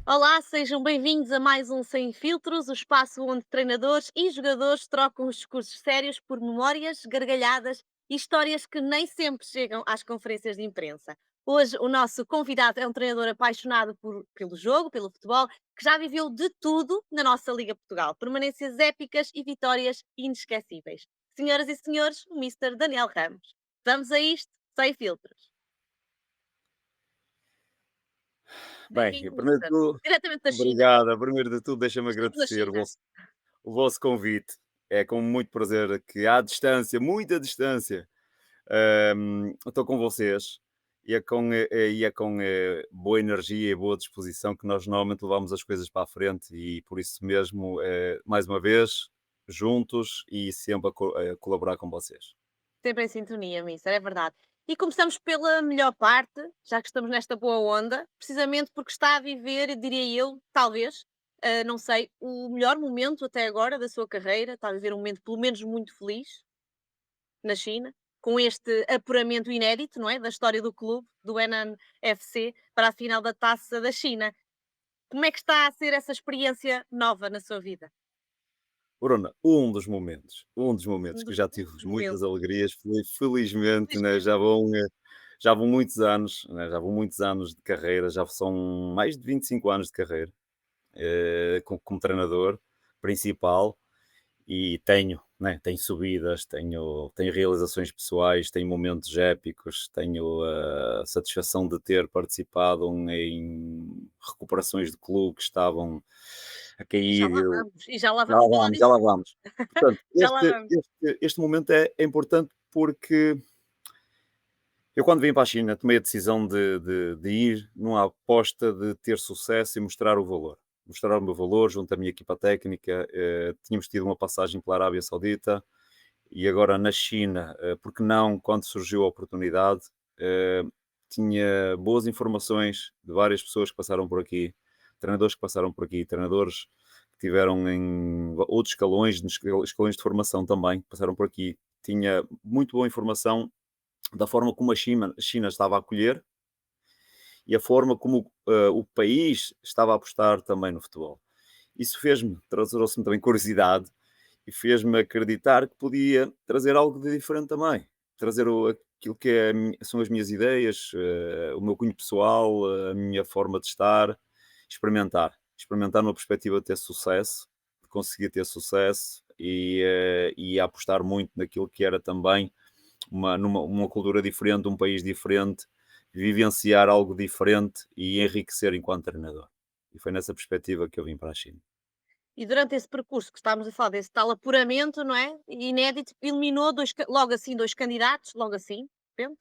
Olá, sejam bem-vindos a mais um Sem Filtros, o espaço onde treinadores e jogadores trocam os discursos sérios por memórias, gargalhadas e histórias que nem sempre chegam às conferências de imprensa. Hoje o nosso convidado é um treinador apaixonado pelo jogo, pelo futebol, que já viveu de tudo na nossa Liga Portugal. Permanências épicas e vitórias inesquecíveis. Senhoras e senhores, o Mister Daniel Ramos. Vamos a isto, Sem Filtros. Bem, Bem-vindo, primeiro de Mister. tudo, Diretamente da China. obrigado. Primeiro de tudo, deixa-me Estamos na agradecer China. o vosso convite. É com muito prazer que, à distância, muita distância, estou com vocês e é com boa energia e boa disposição que nós normalmente levamos as coisas para a frente e por isso mesmo, mais uma vez, juntos e sempre a colaborar com vocês. Sempre em sintonia, Mister, é verdade. E começamos pela melhor parte, já que estamos nesta boa onda, precisamente porque está a viver, diria eu, talvez, não sei, o melhor momento até agora da sua carreira, está a viver um momento pelo menos muito feliz na China, com este apuramento inédito, não é, da história do clube, do Henan FC, para a final da Taça da China. Como é que está a ser essa experiência nova na sua vida? Bruna, um dos momentos que já tive Momento, muitas alegrias, felizmente, né, felizmente. já vão muitos anos, né, já vão muitos anos de carreira, já são mais de 25 anos de carreira, como treinador principal e tenho subidas, tenho realizações pessoais, tenho momentos épicos, tenho a satisfação de ter participado em recuperações de clube que estavam a E já cair. lá vamos, e já lá Já lá vamos falar vamos, já disso. lá vamos. Portanto, Já lá este, vamos. este, este momento é importante porque eu, quando vim para a China, tomei a decisão de ir numa aposta de ter sucesso e mostrar o valor. Mostrar o meu valor junto à minha equipa técnica. Tínhamos tido uma passagem pela Arábia Saudita e agora na China, porque não, quando surgiu a oportunidade, eh, tinha boas informações de várias pessoas que passaram por aqui, treinadores que passaram por aqui, treinadores que tiveram em outros escalões, nos escalões de formação também, que passaram por aqui. Tinha muito boa informação da forma como a China estava a acolher e a forma como o país estava a apostar também no futebol. Isso trouxe-me também curiosidade e fez-me acreditar que podia trazer algo de diferente também. Trazer aquilo que são as minhas ideias, o meu cunho pessoal, a minha forma de estar, experimentar. Experimentar numa perspectiva de ter sucesso, de conseguir ter sucesso e a apostar muito naquilo que era também uma cultura diferente, um país diferente, vivenciar algo diferente e enriquecer enquanto treinador. E foi nessa perspectiva que eu vim para a China. E durante esse percurso que estávamos a falar, desse tal apuramento, não é? Inédito, eliminou logo assim, dois candidatos, logo assim, de repente,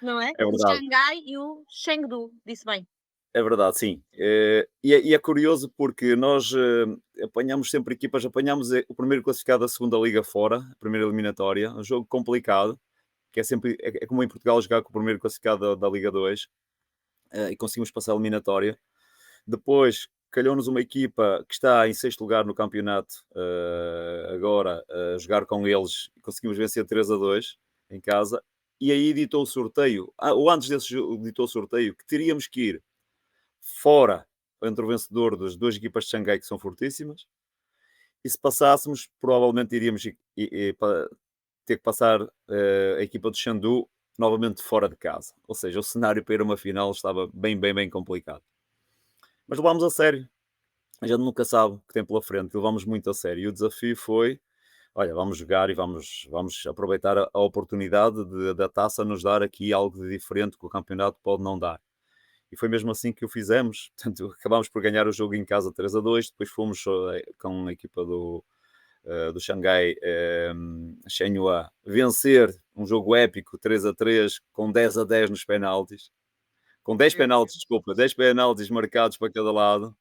não é? É O verdade. Xangai e o Chengdu, disse bem. É verdade, sim. E é curioso porque nós apanhamos sempre equipas, apanhamos o primeiro classificado da segunda liga fora, a primeira eliminatória, um jogo complicado, que é como em Portugal jogar com o primeiro classificado da Liga 2, e conseguimos passar a eliminatória. Depois calhou-nos uma equipa que está em sexto lugar no campeonato, agora a jogar com eles e conseguimos vencer 3-2 em casa. E aí ditou o sorteio, ou antes desse jogo, ditou o sorteio que teríamos que ir fora entre o vencedor das duas equipas de Xangai que são fortíssimas. E se passássemos, provavelmente iríamos ter que passar a equipa do Xandu novamente fora de casa. Ou seja, o cenário para ir a uma final estava bem, bem, bem complicado. Mas levámos a sério. A gente nunca sabe o que tem pela frente. Levámos muito a sério. E o desafio foi: olha, vamos jogar e vamos aproveitar a oportunidade da taça nos dar aqui algo de diferente que o campeonato pode não dar. E foi mesmo assim que o fizemos. Portanto, acabámos por ganhar o jogo em casa 3-2. Depois fomos com a equipa do Xangai Shenhua vencer um jogo épico 3-3 com 10-10 nos penaltis. Com 10 Meu penaltis, Deus. desculpa, 10 penaltis marcados para cada lado.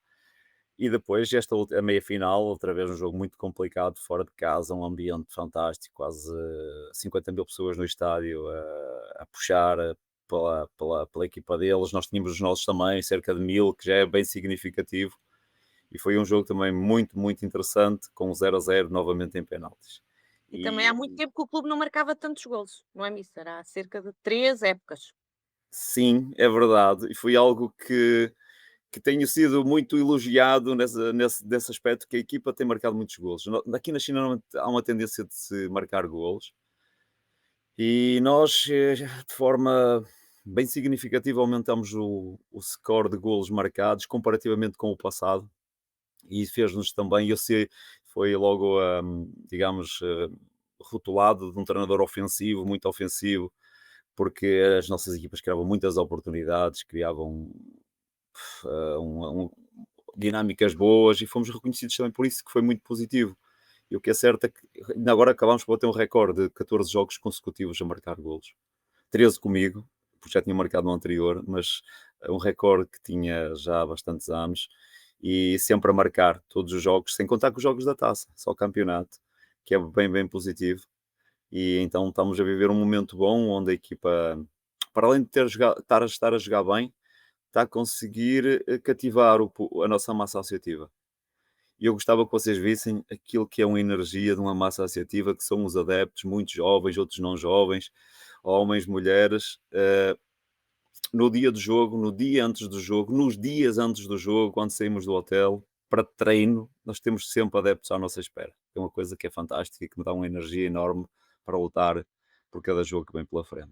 E depois a meia final, outra vez um jogo muito complicado, fora de casa, um ambiente fantástico, quase 50 mil pessoas no estádio a puxar pela equipa deles. Nós tínhamos os nossos também, cerca de 1000, que já é bem significativo. E foi um jogo também muito, muito interessante, com 0-0 novamente em penaltis. E também há E muito tempo que o clube não marcava tantos golos, não é, Mister? Há cerca de 3 épocas. sim, é verdade, e foi algo que tenho sido muito elogiado nesse aspecto, que a equipa tem marcado muitos golos. Aqui na China há uma tendência de se marcar golos, e nós, de forma bem significativa, aumentamos o score de golos marcados comparativamente com o passado, e isso fez-nos também, eu sei, foi logo, digamos, rotulado de um treinador ofensivo, muito ofensivo, porque as nossas equipas criavam muitas oportunidades, criavam dinâmicas boas e fomos reconhecidos também por isso, que foi muito positivo. E o que é certo é que ainda agora acabámos por ter um recorde de 14 jogos consecutivos a marcar golos. 13 comigo, porque já tinha marcado no anterior, mas é um recorde que tinha já há bastantes anos e sempre a marcar todos os jogos, sem contar com os jogos da taça, só o campeonato, que é bem, bem positivo. E então estamos a viver um momento bom onde a equipa, para além de estar a jogar bem, está a conseguir cativar a nossa massa associativa. E eu gostava que vocês vissem aquilo que é uma energia de uma massa associativa, que são os adeptos, muitos jovens, outros não jovens, homens, mulheres, no dia do jogo, no dia antes do jogo, nos dias antes do jogo, quando saímos do hotel, para treino, nós temos sempre adeptos à nossa espera. É uma coisa que é fantástica e que me dá uma energia enorme para lutar por cada jogo que vem pela frente.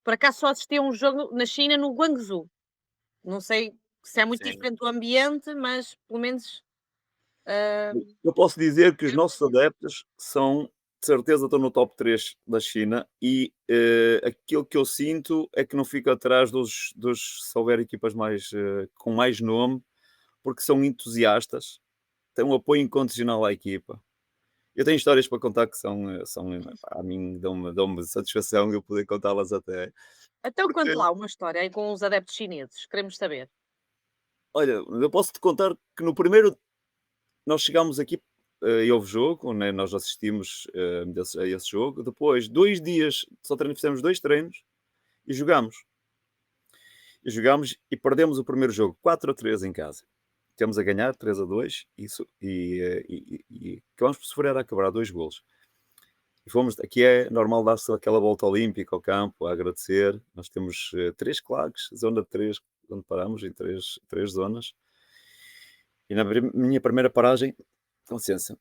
Por acaso só assisti a um jogo na China, no Guangzhou. Não sei se é muito Sim. diferente o ambiente, mas pelo menos, hã, Eu posso dizer que os nossos adeptos são, de certeza, estão no top 3 da China e aquilo que eu sinto é que não fico atrás se houver equipas mais, com mais nome, porque são entusiastas, têm um apoio incondicional à equipa. Eu tenho histórias para contar que pá, a mim dão-me satisfação eu poder contá-las até. então Porque, conte lá uma história aí com os adeptos chineses, queremos saber. olha, eu posso te contar que no primeiro nós chegámos aqui e houve jogo, né? Nós assistimos a esse jogo. Depois, 2 dias, fizemos 2 treinos e jogámos. E jogámos e perdemos o primeiro jogo, 4-3 em casa. Temos a ganhar 3-2 isso, e acabamos por sofrer a acabar 2 golos. E fomos, aqui é normal dar-se aquela volta olímpica ao campo, a agradecer. Nós temos 3 claques, zona de 3, onde paramos, em três zonas. E na minha primeira paragem, com licença,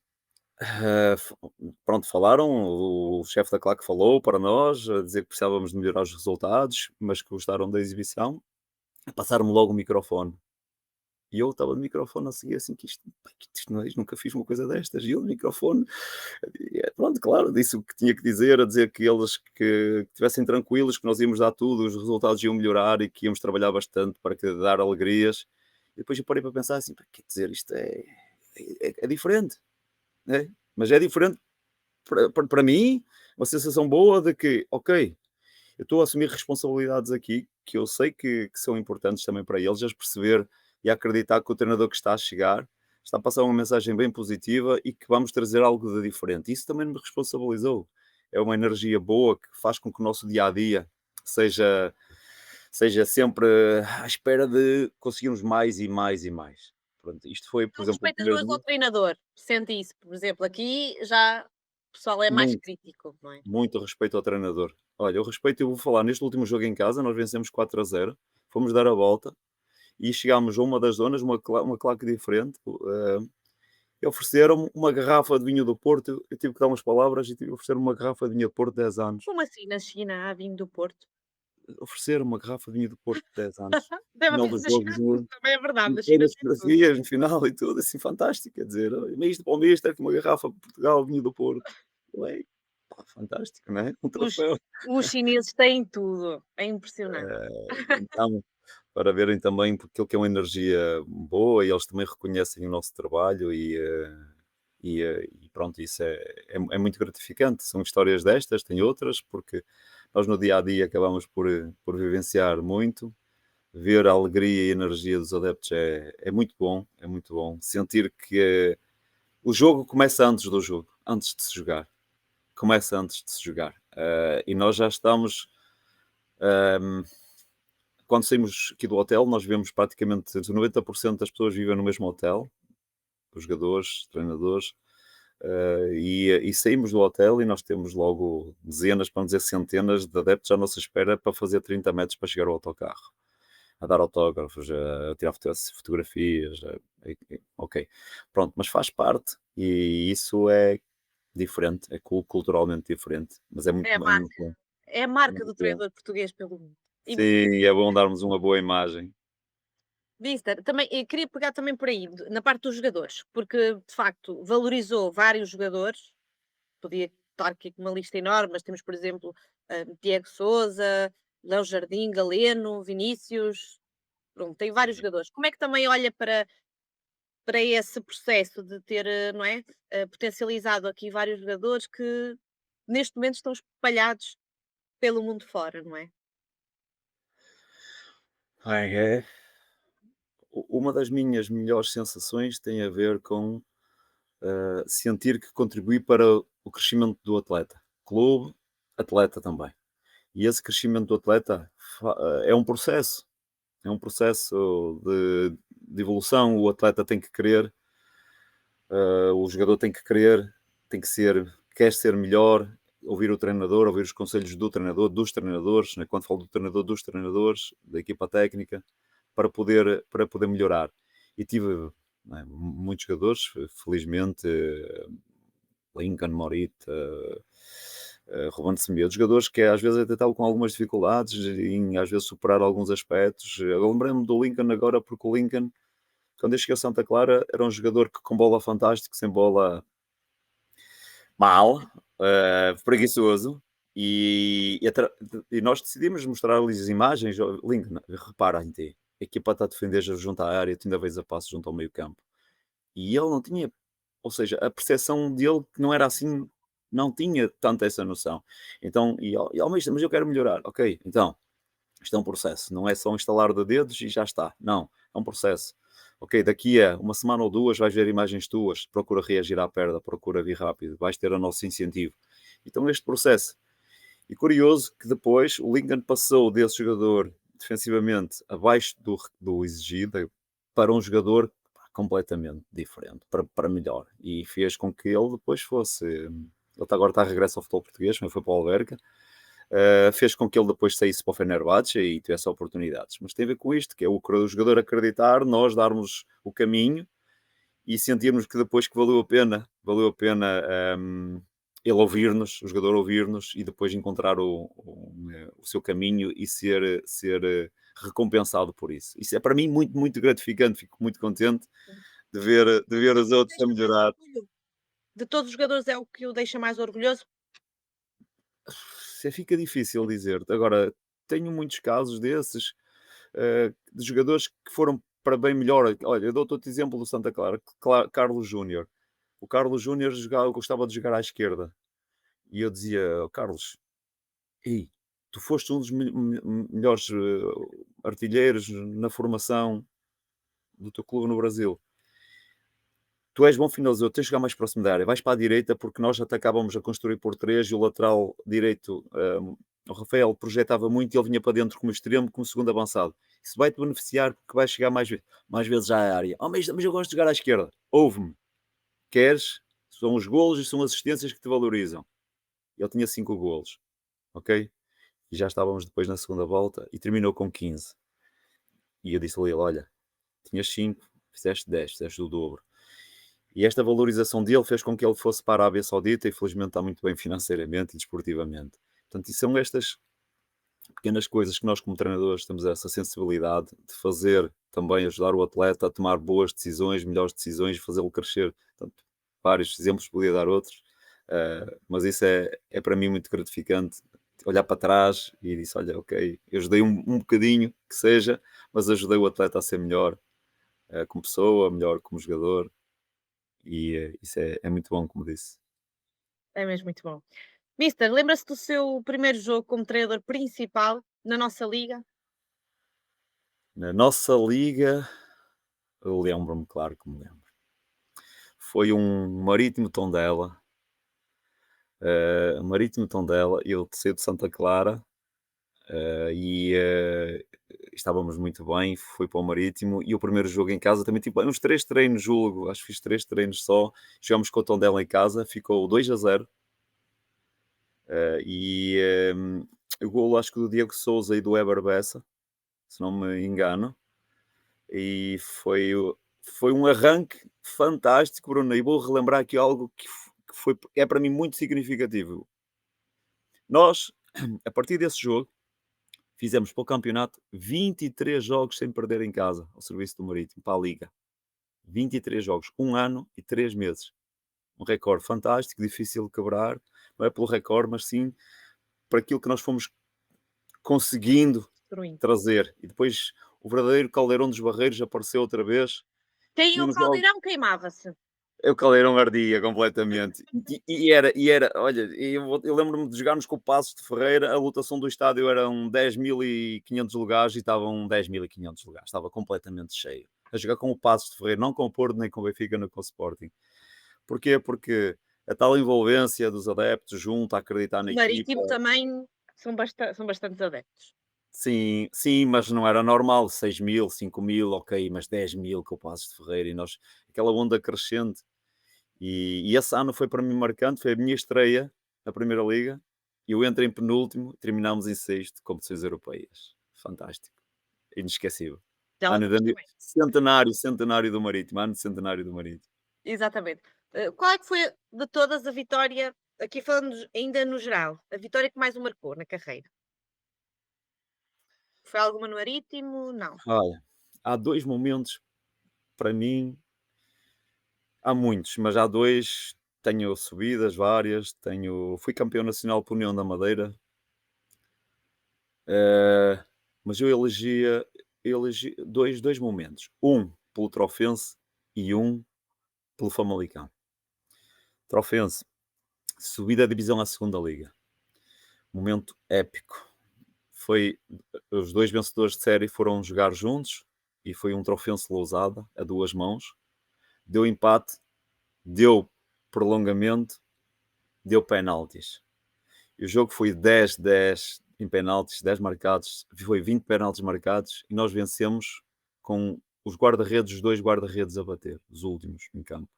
pronto, falaram, o chefe da claque falou para nós, a dizer que precisávamos de melhorar os resultados, mas que gostaram da exibição. Passaram-me logo o microfone. E eu estava de microfone a seguir assim, que isto não é, nunca fiz uma coisa destas. E eu de microfone, pronto, claro, disse o que tinha que dizer, a dizer que eles que estivessem tranquilos, que nós íamos dar tudo, os resultados iam melhorar e que íamos trabalhar bastante para dar alegrias. E depois eu parei para pensar assim, quer dizer, isto é diferente, né? Mas é diferente para mim, uma sensação boa de que, ok, eu estou a assumir responsabilidades aqui que eu sei que são importantes também para eles, eles perceber e acreditar que o treinador que está a chegar está a passar uma mensagem bem positiva e que vamos trazer algo de diferente. Isso também me responsabilizou. É uma energia boa que faz com que o nosso dia a dia seja, seja sempre à espera de conseguirmos mais e mais e mais. Pronto, isto foi, por São exemplo, o primeiro respeitadores ao dia. treinador, sente isso, por exemplo, aqui já o pessoal é mais Muito, crítico, não é? muito respeito ao treinador. Olha, eu respeito, eu vou falar, neste último jogo em casa, nós vencemos 4-0, fomos dar a volta e chegámos a uma das zonas, uma claque diferente, e ofereceram-me uma garrafa de vinho do Porto. Eu tive que dar umas palavras e tive que oferecer uma garrafa de vinho do Porto de 10 anos. Como assim na China há vinho do Porto? Ofereceram uma garrafa de vinho do Porto de 10 anos. Deve Final haver do na jogo, China tudo, também é verdade, na mostrei China nas tem tudo. fotografias, no final e tudo, assim, fantástico. Quer dizer, mas isto para o Mister, uma garrafa de Portugal, vinho do Porto. Ué, pá, fantástico, não é? Um Os troféu. os chineses têm tudo, é impressionante. Então, para verem também porque aquilo que é uma energia boa e eles também reconhecem o nosso trabalho e pronto, isso é muito gratificante. São histórias destas, tem outras, porque nós no dia a dia acabamos por vivenciar muito. Ver a alegria e a energia dos adeptos é muito bom, é muito bom. Sentir que o jogo começa antes do jogo, antes de se jogar. Começa antes de se jogar. E nós já estamos. ehm, Quando saímos aqui do hotel, nós vemos praticamente 90% das pessoas vivem no mesmo hotel. os jogadores, treinadores, e saímos do hotel e nós temos logo dezenas, para não dizer centenas, de adeptos à nossa espera para fazer 30 metros para chegar ao autocarro, a dar autógrafos, a tirar fotografias, ok. Pronto, mas faz parte e isso é diferente, é culturalmente diferente, mas É a é muito marca. bom, É a é marca do muito bom. treinador português pelo mundo. E Sim, é bom darmos uma boa imagem. Mister, também, eu queria pegar também por aí, na parte dos jogadores, porque de facto valorizou vários jogadores, podia estar aqui com uma lista enorme, mas temos, por exemplo, Diego Souza, Léo Jardim, Galeno, Vinícius, pronto, tem vários Sim. jogadores. Como é que também olha para esse processo de ter, não é, potencializado aqui vários jogadores que neste momento estão espalhados pelo mundo fora, não é? Ai, é. Uma das minhas melhores sensações tem a ver com sentir que contribui para o crescimento do atleta, clube, atleta também. E esse crescimento do atleta é um processo de evolução. O atleta tem que querer, o jogador tem que querer, tem que ser, quer ser melhor, ouvir o treinador, ouvir os conselhos do treinador, dos treinadores, né? Quando falo do treinador, dos treinadores, da equipa técnica, para poder melhorar. E tive né, muitos jogadores, felizmente, Lincoln, Morita, Ruben Semedo, jogadores que às vezes até estavam com algumas dificuldades em às vezes superar alguns aspectos. Eu lembrei-me do Lincoln agora porque o Lincoln, quando eu cheguei a Santa Clara, era um jogador que com bola fantástico, sem bola mal, preguiçoso, e nós decidimos mostrar-lhes imagens. Lincoln, repara em ti, a equipa está a defender junto à área, tu ainda vês a passo junto ao meio campo. E ele não tinha, ou seja, a percepção dele que não era assim, não tinha tanto essa noção. Então, mas eu quero melhorar. Ok, então, isto é um processo, não é só um instalar de dedos e já está. Não, é um processo. Ok, daqui a uma semana ou duas vais ver imagens tuas, procura reagir à perda, procura vir rápido, vais ter o nosso incentivo. Então, este processo. E curioso que depois o Lincoln passou desse jogador defensivamente abaixo do exigido para um jogador completamente diferente, para melhor. E fez com que ele depois fosse. Ele agora está a regresso ao futebol português, mas foi para o Alverca. Fez com que ele depois saísse para o Fenerbahçe e tivesse oportunidades. Mas tem a ver com isto, que é o jogador acreditar, nós darmos o caminho e sentirmos que depois que valeu a pena ele ouvir-nos, o jogador ouvir-nos e depois encontrar o seu caminho e ser recompensado por isso. Isso é para mim muito, muito gratificante, fico muito contente de ver os outros a Deixa mais melhorar. orgulho. De todos os jogadores é o que o deixa mais orgulhoso? Fica difícil dizer. Agora, tenho muitos casos desses, de jogadores que foram para bem melhor. Olha, eu dou-te outro exemplo do Santa Clara, Carlos Júnior. O Carlos Júnior gostava de jogar à esquerda. E eu dizia: "Oh, Carlos, ei, tu foste um dos melhores artilheiros na formação do teu clube no Brasil. Tu és bom finalizador, tens de jogar mais próximo da área. Vais para a direita porque nós atacávamos a construir por três e o lateral direito, o Rafael, projetava muito e ele vinha para dentro como extremo, como segundo avançado. Isso vai-te beneficiar porque vais chegar mais vezes à área. Oh, mas eu gosto de jogar à esquerda. Ouve-me. Queres? São os golos e são as assistências que te valorizam. Ele tinha 5 golos, ok? E já estávamos depois na segunda volta e terminou com 15. E eu disse a ele: Olha, tinhas 5, fizeste 10, fizeste o dobro. E esta valorização dele fez com que ele fosse para a Arábia Saudita e felizmente está muito bem financeiramente e desportivamente. Portanto, são estas pequenas coisas que nós como treinadores temos essa sensibilidade de fazer também, ajudar o atleta a tomar boas decisões, melhores decisões e fazê-lo crescer. Portanto, vários exemplos, podia dar outros, mas isso é para mim muito gratificante, olhar para trás e disse, olha, ok, eu ajudei um bocadinho, que seja, mas ajudei o atleta a ser melhor como pessoa, melhor como jogador, e isso é muito bom, como disse. É mesmo muito bom. Mister, lembra-se do seu primeiro jogo como treinador principal na nossa liga? Na nossa liga, eu lembro-me, claro que me lembro. Foi um Marítimo Tondela, Marítimo Tondela, eu saí de Santa Clara, e estávamos muito bem, fui para o Marítimo e o primeiro jogo em casa também tive uns 3 treinos, julgo, acho que fiz 3 treinos só. Jogámos com o Tondela em casa, ficou 2-0. O golo acho que do Diego Souza e do Eber Bessa, se não me engano. E foi um arranque fantástico, Bruno. E vou relembrar aqui algo é para mim muito significativo. Nós, a partir desse jogo, fizemos para o campeonato 23 jogos sem perder em casa, ao serviço do Marítimo, para a Liga. 23 jogos, 1 ano e 3 meses. Um recorde fantástico, difícil de quebrar, não é pelo recorde, mas sim para aquilo que nós fomos conseguindo Destruindo. trazer. E depois o verdadeiro caldeirão dos barreiros apareceu outra vez. Quem E o uns jogos, caldeirão queimava-se. o caldeirão ardia completamente. Olha, eu lembro-me de jogarmos com o Passos de Ferreira, a lotação do estádio eram 10.500 lugares e estavam 10.500 lugares, estava completamente cheio. A jogar com o Passos de Ferreira, não com o Porto, nem com o Benfica, nem com o Sporting. Porquê? Porque a tal envolvência dos adeptos junto, a acreditar na O equipa. Marítimo também são bastantes adeptos. Sim, sim, mas não era normal, 6.000, 5.000, ok, mas 10.000 com o Passos de Ferreira e nós, aquela onda crescente. E esse ano foi para mim marcante, foi a minha estreia na Primeira Liga. Eu entrei em penúltimo, terminámos em sexto, competições europeias. Fantástico, inesquecível. Já lá Ano de vamos também. centenário do Marítimo, ano de centenário do Marítimo. Exatamente. Qual é que foi de todas a vitória, aqui falando ainda no geral, a vitória que mais o marcou na carreira? Foi alguma no Marítimo? Não. Olha, há dois momentos, para mim, há muitos, mas há dois, tenho subidas várias, fui campeão nacional por União da Madeira. Mas eu elegi dois momentos. Um pelo Trofense e um pelo Famalicão. Trofense, subida da divisão à segunda liga. Momento épico. Foi os dois vencedores de série foram jogar juntos e foi um Trofense Lousada a duas mãos. Deu empate, deu prolongamento, deu penaltis. E o jogo foi 10-10 em penaltis, 10 marcados, foi 20 penaltis marcados e nós vencemos com os guarda-redes, os dois guarda-redes a bater, os últimos em campo.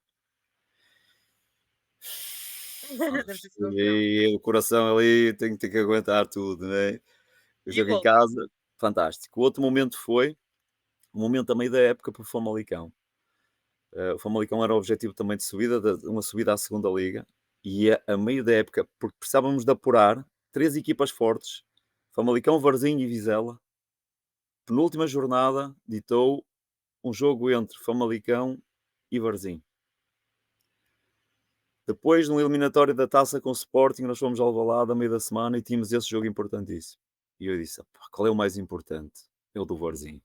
Deve ter sido um jogo. E o coração ali tem que aguentar tudo, né? O E o jogo em gol? casa, fantástico. O outro momento foi um momento a meio da época para o Famalicão. O Famalicão era o objetivo também de subida, uma subida à segunda liga, e a meio da época, porque precisávamos de apurar três equipas fortes, Famalicão, Varzim e Vizela. Penúltima jornada ditou um jogo entre Famalicão e Varzim. Depois, no eliminatório da Taça com o Sporting, nós fomos ao Alvalade a meio da semana e tínhamos esse jogo importantíssimo. E eu disse, qual é o mais importante? É o do Varzim.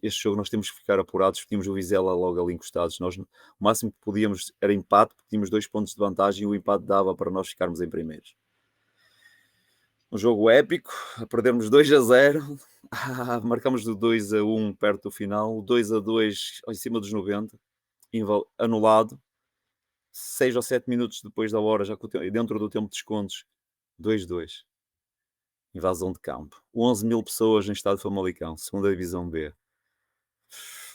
Este jogo nós temos que ficar apurados, tínhamos o Vizela logo ali encostados. Nós, o máximo que podíamos era empate, porque tínhamos 2 pontos de vantagem e o empate dava para nós ficarmos em primeiros. Um jogo épico, a perdermos 2-0, marcamos do 2-1 perto do final, o 2-2 em cima dos 90, anulado, 6 ou 7 minutos depois da hora, já dentro do tempo de descontos, 2-2. Invasão de campo. 11.000 pessoas no estádio Famalicão, segunda divisão B.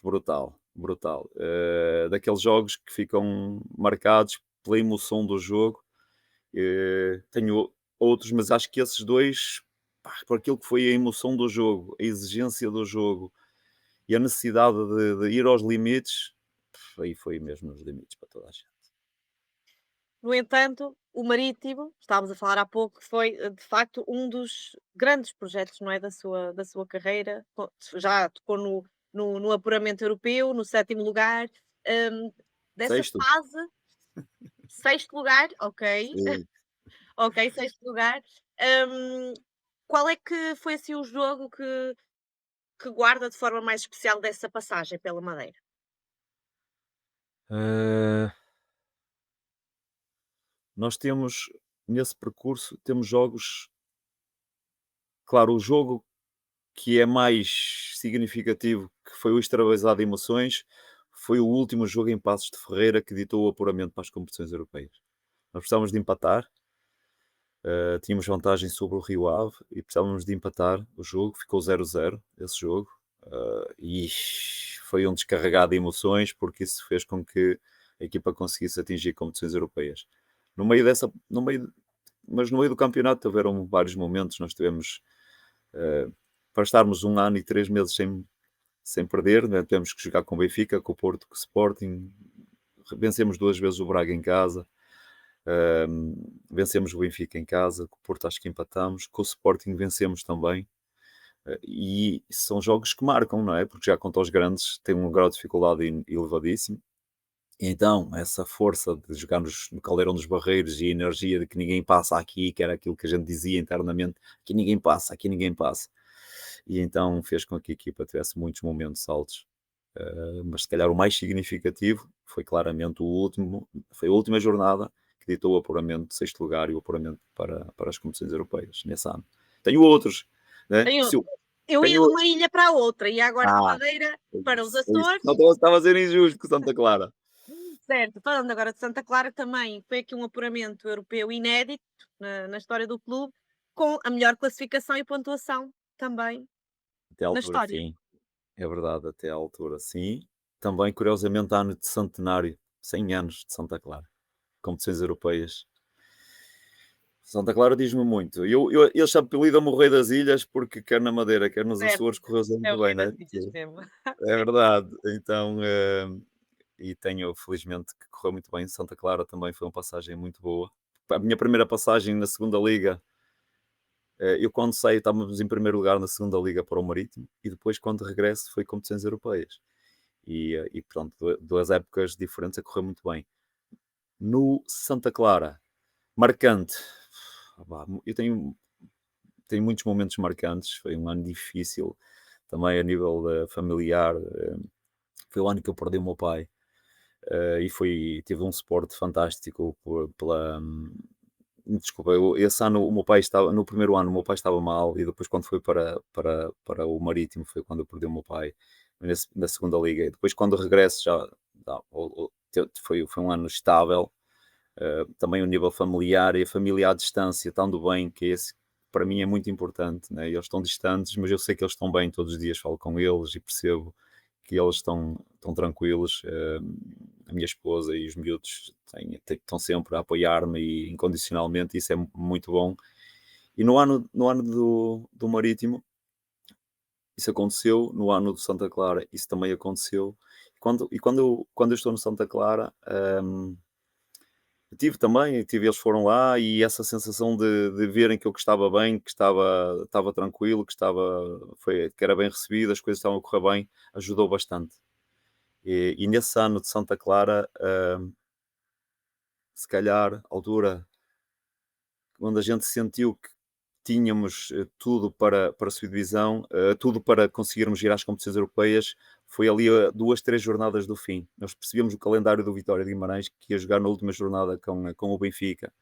Brutal, brutal. Daqueles jogos que ficam marcados pela emoção do jogo. Tenho outros, mas acho que esses dois, por aquilo que foi a emoção do jogo, a exigência do jogo e a necessidade de ir aos limites, aí foi mesmo nos limites para toda a gente. No entanto, o Marítimo, estávamos a falar há pouco, foi de facto um dos grandes projetos, não é, da sua carreira. Já tocou no apuramento europeu, no sétimo lugar. hum, Dessa Sexto? fase, sexto lugar, ok, Sim. ok, sexto lugar. Hum, Qual é que foi assim o jogo que guarda de forma mais especial dessa passagem pela Madeira? Eh, Nós temos, nesse percurso, temos jogos. Claro, o jogo que é mais significativo, que foi o extravasado de emoções, foi o último jogo em Passos de Ferreira que ditou o apuramento para as competições europeias. Nós precisávamos de empatar Tínhamos vantagem sobre o Rio Ave e precisávamos de empatar o jogo, ficou 0-0 esse jogo, e foi um descarregado de emoções, porque isso fez com que a equipa conseguisse atingir competições europeias. No meio dessa, mas no meio do campeonato houveram vários momentos, nós tivemos, para estarmos 1 ano e 3 meses sem perder, né? Tivemos que jogar com o Benfica, com o Porto, com o Sporting, vencemos 2 vezes o Braga em casa, vencemos o Benfica em casa, com o Porto acho que empatamos, com o Sporting vencemos também, e são jogos que marcam, não é? Porque já contra os grandes tem um grau de dificuldade elevadíssimo, e então essa força de jogar no Caldeirão dos Barreiros e a energia de que ninguém passa aqui, que era aquilo que a gente dizia internamente, aqui ninguém passa, aqui ninguém passa, e então fez com que a equipa tivesse muitos momentos altos. Mas se calhar o mais significativo foi claramente foi a última jornada que ditou o apuramento de sexto lugar e o apuramento para as competições europeias nesse ano. Tenho outros, né? Tem Se outro. eu, Eu ia de tenho. uma ilha para a outra, ia agora da Ah, Madeira para os é isso. Não Açores. estava a ser injusto com Santa Clara. Certo, falando agora de Santa Clara, também foi aqui um apuramento europeu inédito na história do clube, com a melhor classificação e pontuação também Até à na altura, história. sim. É verdade, até à altura, sim. Também, curiosamente, ano de centenário, 100 anos de Santa Clara, competições europeias. Santa Clara diz-me muito. Eles apelidam-me o Rei das Ilhas porque quer na Madeira, quer nos Certo, Açores, correu é sempre o bem, rei né? das ilhas mesmo. É verdade. Então, e tenho felizmente que correu muito bem. Santa Clara também foi uma passagem muito boa. A minha primeira passagem na segunda liga, eu quando saí estávamos em primeiro lugar na segunda liga para o Marítimo e depois quando regresso foi competições europeias. E pronto, duas épocas diferentes a correr muito bem. No Santa Clara, marcante. Eu tenho muitos momentos marcantes. Foi um ano difícil também a nível familiar. Foi o ano que eu perdi o meu pai. Tive um suporte fantástico desculpa, esse ano o meu pai estava, no primeiro ano o meu pai estava mal e depois quando foi para o Marítimo foi quando eu perdi o meu pai na segunda liga, e depois quando regresso foi um ano estável, também o nível familiar e a família à distância, estando bem, que esse para mim é muito importante, né? Eles estão distantes, mas eu sei que eles estão bem todos os dias, falo com eles e percebo que eles estão tranquilos. A minha esposa e os miúdos estão sempre a apoiar-me e incondicionalmente, isso é muito bom. E no ano do Marítimo, isso aconteceu, no ano do Santa Clara, isso também aconteceu. Quando eu estou no Santa Clara, eles foram lá e essa sensação de verem que eu que estava bem, que estava tranquilo, que era bem recebido, as coisas estavam a correr bem, ajudou bastante. E nesse ano de Santa Clara, se calhar, a altura onde a gente sentiu que tínhamos tudo para a subdivisão, tudo para conseguirmos ir às competições europeias, foi ali a 2, 3 jornadas do fim. Nós percebíamos o calendário do Vitória de Guimarães, que ia jogar na última jornada com o Benfica.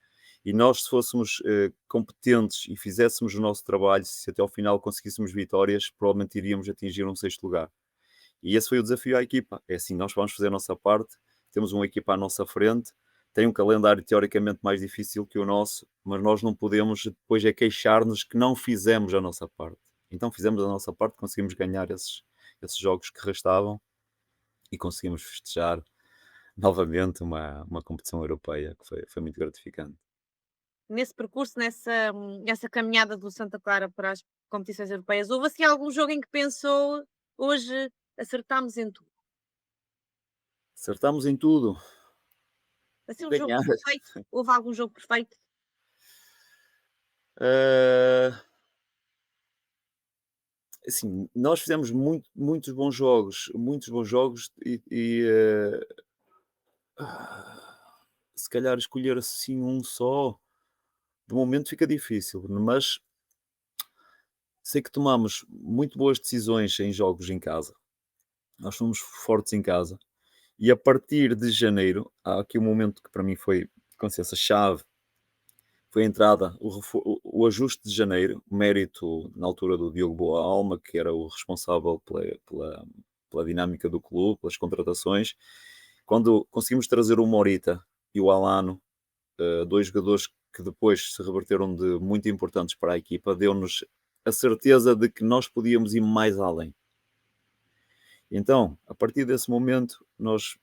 E nós, se fôssemos competentes e fizéssemos o nosso trabalho, se até ao final conseguíssemos vitórias, provavelmente iríamos atingir um sexto lugar. E esse foi o desafio à equipa. É assim, nós vamos fazer a nossa parte, temos uma equipa à nossa frente, tem um calendário teoricamente mais difícil que o nosso, mas nós não podemos depois queixar-nos que não fizemos a nossa parte. Então fizemos a nossa parte, conseguimos ganhar esses jogos que restavam e conseguimos festejar novamente uma competição europeia que foi muito gratificante. Nesse percurso, nessa caminhada do Santa Clara para as competições europeias, houve assim algum jogo em que pensou: "Hoje acertámos em tudo"? Acertámos em tudo. Assim um jogo Ganhar. perfeito? Houve algum jogo perfeito? Eh, assim, nós fizemos muitos bons jogos se calhar escolher assim um só, de momento fica difícil, mas sei que tomamos muito boas decisões em jogos em casa. Nós somos fortes em casa. E a partir de janeiro, há aqui um momento que para mim foi, com licença, chave. Foi a entrada, o ajuste de janeiro, mérito na altura do Diogo Boa Alma, que era o responsável pela dinâmica do clube, pelas contratações. Quando conseguimos trazer o Morita e o Alano, dois jogadores que depois se reverteram de muito importantes para a equipa, deu-nos a certeza de que nós podíamos ir mais além. Então, a partir desse momento, nós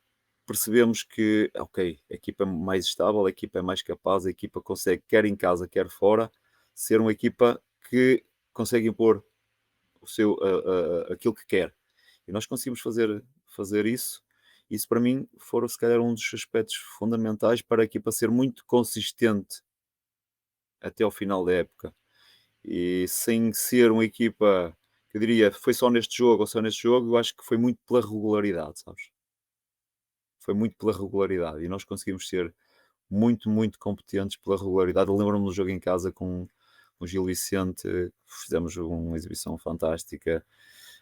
percebemos que, ok, a equipa é mais estável, a equipa é mais capaz, a equipa consegue, quer em casa, quer fora, ser uma equipa que consegue impor aquilo que quer. E nós conseguimos fazer isso. Isso para mim foram se calhar um dos aspectos fundamentais para a equipa ser muito consistente até ao final da época. E sem ser uma equipa que eu diria foi só neste jogo ou só neste jogo, eu acho que foi muito pela regularidade, sabes? Foi muito pela regularidade e nós conseguimos ser muito, muito competentes pela regularidade. Eu lembro-me do jogo em casa com o Gil Vicente, fizemos uma exibição fantástica.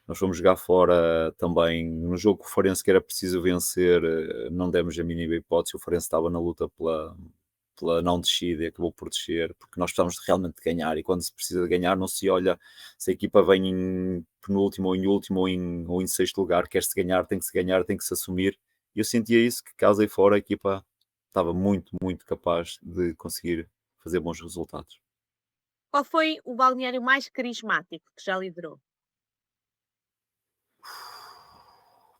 Nós fomos jogar fora também, no jogo que o Farense que era preciso vencer, não demos a mínima hipótese, o Farense estava na luta pela não descida e acabou por descer, porque nós precisamos realmente de ganhar, e quando se precisa de ganhar não se olha se a equipa vem em penúltimo ou em último ou em sexto lugar, quer-se ganhar, tem que se ganhar, tem que se assumir, e eu sentia isso, que casa e fora a equipa estava muito, muito capaz de conseguir fazer bons resultados. Qual foi o balneário mais carismático que já liderou?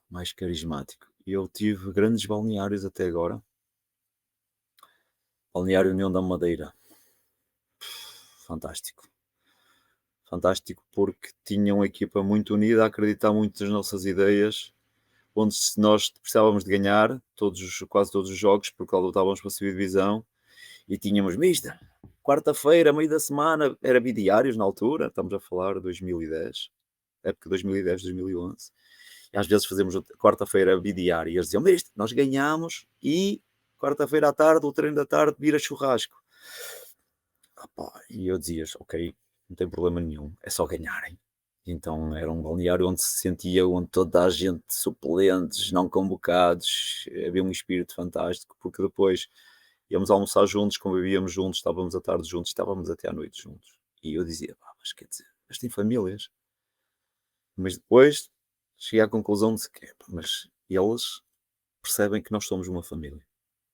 Mais carismático. Eu tive grandes balneários até agora. Balneário União da Madeira. Fantástico. Fantástico porque tinha uma equipa muito unida, a acreditar muito nas nossas ideias, onde nós precisávamos de ganhar quase todos os jogos, porque lá lutávamos para a subir divisão, e tínhamos, mister, quarta-feira, meio da semana, era bidiários na altura, estamos a falar de 2010, época 2010, 2011, e às vezes fazemos quarta-feira bidiário, e eles diziam, mister, nós ganhamos, e quarta-feira à tarde, o treino da tarde, vira churrasco. E eu dizia, ok, não tem problema nenhum, é só ganharem. Então era um balneário onde se sentia, onde toda a gente, suplentes, não convocados, havia um espírito fantástico, porque depois íamos almoçar juntos, convivíamos juntos, estávamos à tarde juntos, estávamos até à noite juntos. E eu dizia, mas quer dizer, mas tem famílias. Mas depois cheguei à conclusão de que, mas eles percebem que nós somos uma família.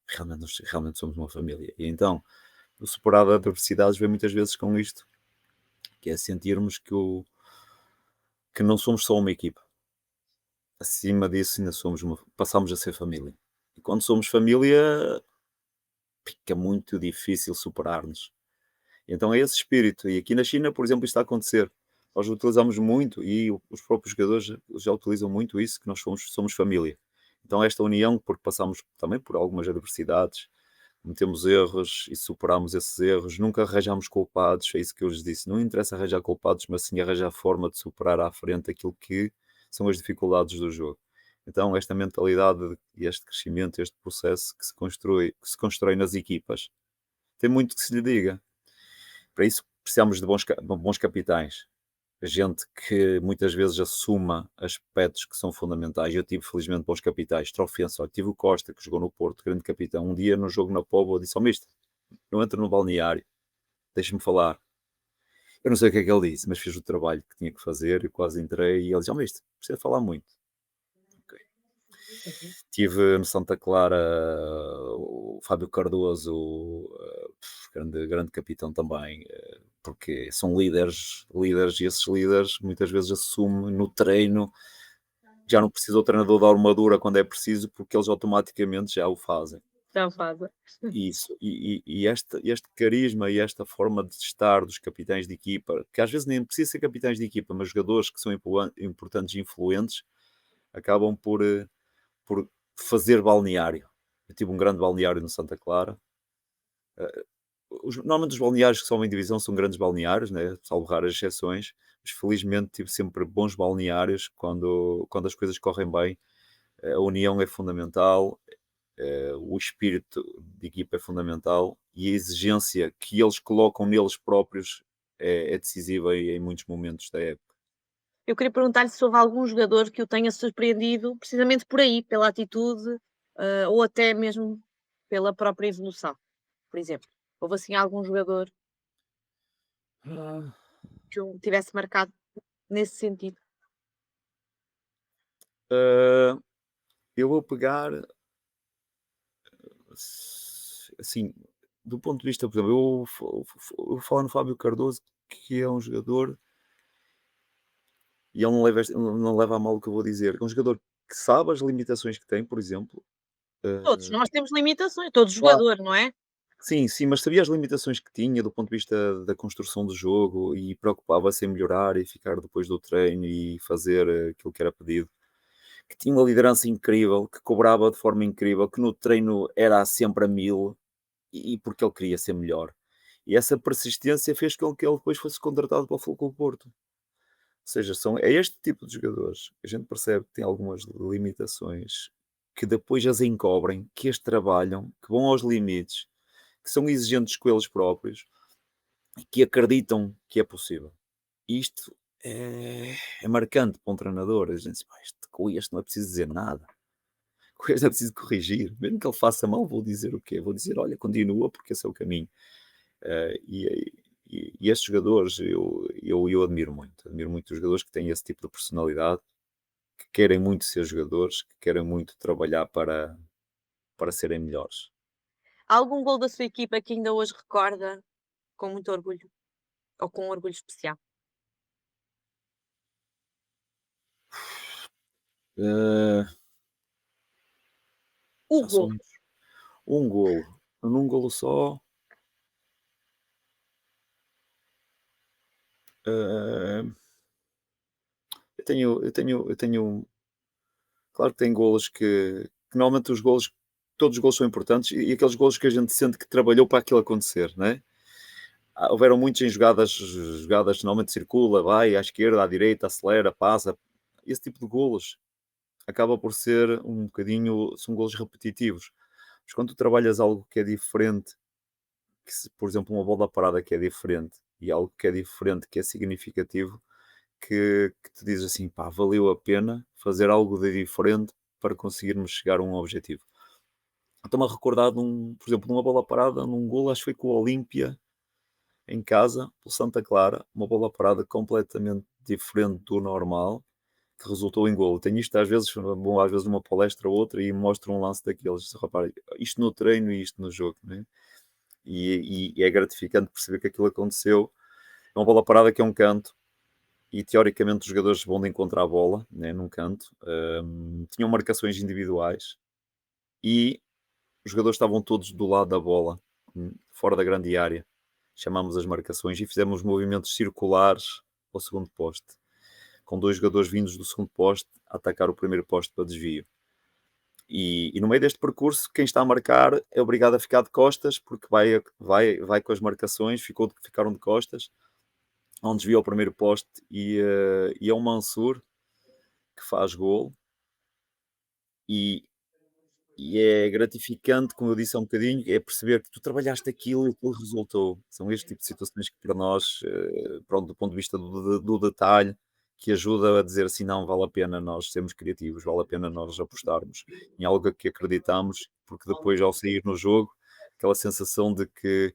Realmente, nós realmente somos uma família. E então, o superar adversidades vem muitas vezes com isto, que é sentirmos que não somos só uma equipa. Acima disso, ainda passamos a ser família. E quando somos família, fica muito difícil superar-nos. Então é esse espírito. E aqui na China, por exemplo, isto está a acontecer. Nós utilizamos muito, e os próprios jogadores já utilizam muito isso, que nós somos família. Então esta união, porque passamos também por algumas adversidades, cometemos erros e superamos esses erros, nunca arranjamos culpados, é isso que eu lhes disse, não interessa arranjar culpados, mas sim arranjar forma de superar à frente aquilo que são as dificuldades do jogo. Então esta mentalidade e este crescimento, este processo que se constrói nas equipas, tem muito que se lhe diga. Para isso precisamos de bons capitães, gente que muitas vezes assuma aspectos que são fundamentais. Eu tive, felizmente, bons capitães. Trofenso, tive o Costa, que jogou no Porto, grande capitão. Um dia, no jogo na Póvoa, disse ao mister, não entra no balneário, deixa-me falar. Eu não sei o que é que ele disse, mas fiz o trabalho que tinha que fazer e quase entrei. E ele disse, mister, precisa falar muito. Ok. Uhum. Tive no Santa Clara o Fábio Cardoso, grande, grande capitão também, porque são líderes, e esses líderes muitas vezes assumem no treino, já não precisa o treinador da armadura quando é preciso, porque eles automaticamente já o fazem. Já faz. Isso, e este carisma e esta forma de estar dos capitães de equipa, que às vezes nem precisa ser capitães de equipa, mas jogadores que são importantes e influentes, acabam por fazer balneário. Eu tive um grande balneário no Santa Clara. Normalmente os balneários que são em divisão são grandes balneários, né? Salvo raras exceções, mas felizmente tive sempre bons balneários quando as coisas correm bem. A união é fundamental, o espírito de equipa é fundamental e a exigência que eles colocam neles próprios é decisiva em muitos momentos da época. Eu queria perguntar-lhe se houve algum jogador que o tenha surpreendido precisamente por aí, pela atitude, ou até mesmo pela própria evolução, por exemplo. Houve assim algum jogador Ah, que o tivesse marcado nesse sentido? Uh, eu vou pegar assim. do ponto de vista, por exemplo, eu vou falar no Fábio Cardoso, que é um jogador, e ele não leva a mal o que eu vou dizer, é um jogador que sabe as limitações que tem, por exemplo, Todos eh, nós temos limitações, todo claro, jogador, não é? sim, sim, mas sabia as limitações que tinha do ponto de vista da construção do jogo e preocupava-se em melhorar e ficar depois do treino e fazer aquilo que era pedido. Que tinha uma liderança incrível, que cobrava de forma incrível, que no treino era sempre a mil, e porque ele queria ser melhor. E essa persistência fez com que ele depois fosse contratado para o Futebol Clube Porto. Ou seja, é este tipo de jogadores que a gente percebe que tem algumas limitações, que depois as encobrem, que as trabalham, que vão aos limites, que são exigentes com eles próprios e que acreditam que é possível. Isto é marcante para um treinador. A gente diz, "Pá, com este não é preciso dizer nada. Com este não é preciso corrigir. Mesmo que ele faça mal, vou dizer o quê? Vou dizer, olha, continua porque esse é o caminho." E estes jogadores eu admiro muito. Admiro muito os jogadores que têm esse tipo de personalidade, que querem muito ser jogadores, que querem muito trabalhar para serem melhores. Há algum gol da sua equipa que ainda hoje recorda com muito orgulho ou com um orgulho especial? Eh, O já são gol. muitos. Um golo. Num golo só. eh, eu tenho. Claro que tem golos que normalmente todos os golos são importantes e aqueles golos que a gente sente que trabalhou para aquilo acontecer, não é? Houveram muitos em jogadas que normalmente circula, vai à esquerda, à direita, acelera, passa. Esse tipo de golos acaba por ser um bocadinho, são golos repetitivos. Mas quando tu trabalhas algo que é diferente, por exemplo, uma bola parada que é diferente e algo que é diferente, que é significativo, que te diz assim, pá, valeu a pena fazer algo de diferente para conseguirmos chegar a um objetivo. Estou-me a recordar por exemplo, de uma bola parada, num golo, acho que foi com o Olímpia, em casa, pelo Santa Clara, uma bola parada completamente diferente do normal, que resultou em golo. Tenho isto às vezes, bom, às vezes numa palestra ou outra e mostro um lance daqueles, repara, isto no treino e isto no jogo, né? E é gratificante perceber que aquilo aconteceu. É uma bola parada que é um canto, e teoricamente os jogadores vão de encontrar a bola, né, num canto. Tinham marcações individuais e os jogadores estavam todos do lado da bola, fora da grande área. Chamámos as marcações e fizemos movimentos circulares ao segundo poste, com dois jogadores vindos do segundo poste a atacar o primeiro poste para desvio. E no meio deste percurso, quem está a marcar é obrigado a ficar de costas, porque vai com as marcações, ficaram de costas, onde desvia o primeiro poste e é o Mansur que faz gol. E, e é gratificante, como eu disse há um bocadinho, é perceber que tu trabalhaste aquilo e aquilo resultou. São este tipo de situações que para nós, pronto, do ponto de vista do detalhe, que ajuda a dizer assim, não, vale a pena nós sermos criativos, vale a pena nós apostarmos em algo que acreditamos, porque depois ao sair no jogo, aquela sensação de que,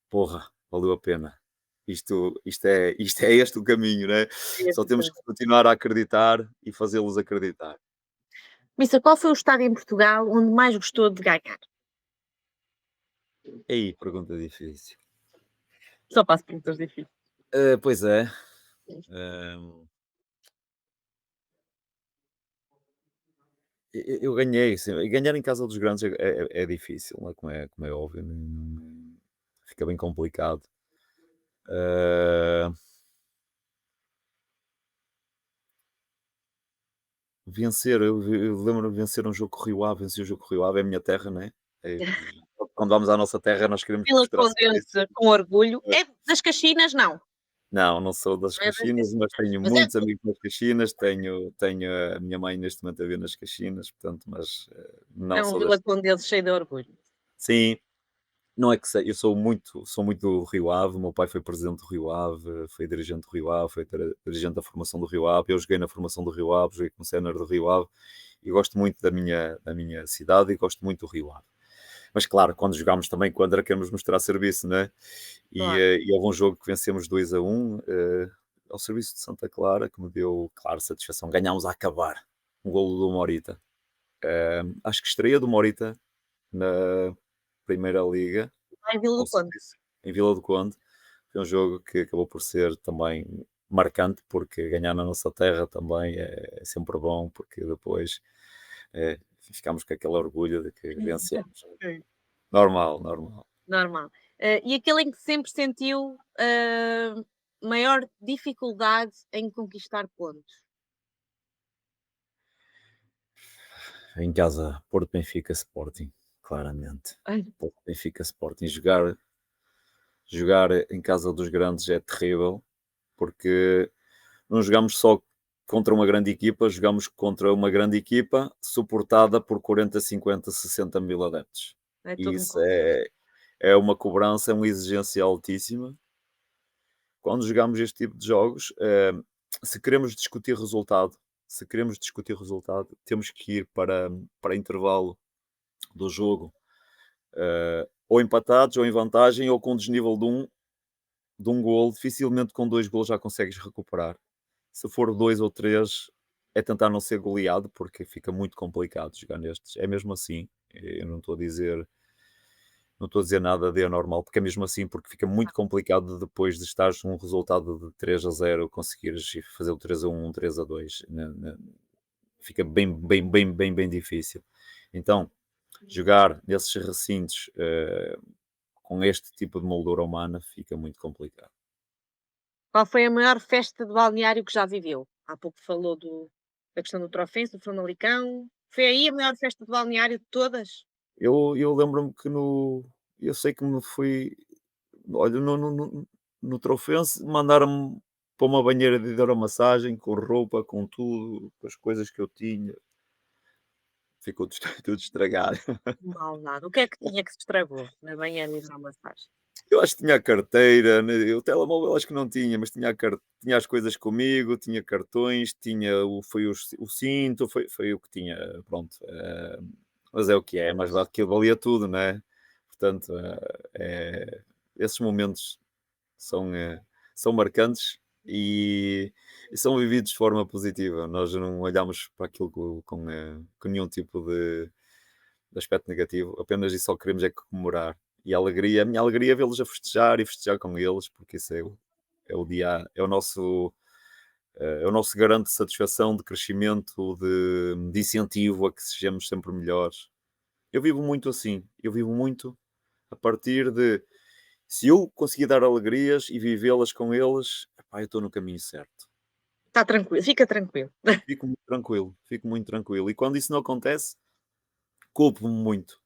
porra, valeu a pena. Isto é este o caminho, né? Só temos que continuar a acreditar e fazê-los acreditar. Missa, qual foi o estádio em Portugal onde mais gostou de ganhar? Aí, pergunta difícil. Só passo perguntas difíceis. Pois é. hum, eu ganhei, sim. Ganhar em casa dos grandes é difícil, não é? Como é óbvio, fica bem complicado. Ah, vencer, eu lembro-me de vencer um jogo com o Rio Ave, venci o jogo com o Rio Ave, é a minha terra, né? E quando vamos à nossa terra, nós queremos Vila mostrar serviço. Condense com orgulho. É das Caxinas, não. Não, não sou das Não é das Caxinas, mas Caxinas. tenho Mas é muitos amigos nas Caxinas, tenho a minha mãe neste momento a ver nas Caxinas, portanto, mas não é um sou das. Vila Condense cheio de orgulho. Sim, não é que sei, eu sou muito do Rio Ave, o meu pai foi presidente do Rio Ave, foi dirigente do Rio Ave, foi dirigente da formação do Rio Ave, eu joguei na formação do Rio Ave, joguei como sénior do Rio Ave, e gosto muito da minha cidade e gosto muito do Rio Ave. Mas claro, quando jogámos também contra, queremos mostrar serviço, né? Claro. E houve um jogo que vencemos 2-1, ao serviço de Santa Clara, que me deu, claro, satisfação. Ganhámos a acabar, um golo do Morita. Acho que estreia do Morita na Primeira Liga, Lá em Vila ao do Conde. serviço, em Vila do Conde. Foi um jogo que acabou por ser também marcante, porque ganhar na nossa terra também é sempre bom, porque depois ficamos com aquele orgulho de que vencemos. Sim. Normal, normal. Normal. E aquele em que sempre sentiu, maior dificuldade em conquistar pontos? Em casa, Porto Benfica Sporting, claramente. Ai, Porto Benfica Sporting. Jogar em casa dos grandes é terrível, porque não jogamos só contra uma grande equipa, jogamos contra uma grande equipa suportada por 40, 50, 60 mil adeptos. é E todo um isso contexto. é uma cobrança, é uma exigência altíssima. Quando jogamos este tipo de jogos, se queremos discutir resultado, temos que ir para intervalo do jogo, ou empatados, ou em vantagem, ou com desnível de um gol. Dificilmente com 2 gols já consegues recuperar. Se for 2 ou 3, é tentar não ser goleado, porque fica muito complicado jogar nestes. É mesmo assim. Eu não estou a dizer nada de anormal, porque é mesmo assim, porque fica muito complicado depois de estares num resultado de 3-0, conseguires fazer o 3-1, um 3-2. Fica bem, bem, bem, bem, bem difícil. Então, jogar nesses recintos com este tipo de moldura humana fica muito complicado. Qual foi a maior festa de balneário que já viveu? Há pouco falou da questão do Trofense, do Famalicão. Foi aí a maior festa de balneário de todas? Eu lembro-me que eu sei que me fui, olha, no Trofense mandaram-me para uma banheira de hidromassagem, com roupa, com tudo, com as coisas que eu tinha, ficou tudo, tudo estragado. Mal nada. O que é que tinha que se estragou na banheira de hidromassagem? Eu acho que tinha a carteira, né, o telemóvel acho que não tinha, mas tinha as coisas comigo, tinha cartões, tinha o cinto, foi o que tinha, pronto. Mas é o que é, mas aquilo valia tudo, né? Portanto, esses momentos são, são marcantes e são vividos de forma positiva. Nós não olhamos para aquilo com nenhum tipo de aspecto negativo, apenas e só queremos é comemorar. E a minha alegria é vê-los a festejar e festejar com eles, porque isso é o dia, é o nosso garante de satisfação, de crescimento, de incentivo a que sejamos sempre melhores. Eu vivo muito assim, eu vivo muito a partir de, se eu conseguir dar alegrias e vivê-las com eles, epá, eu estou no caminho certo. Está tranquilo, fica tranquilo. Fico muito tranquilo, fico muito tranquilo. E quando isso não acontece, culpo-me muito.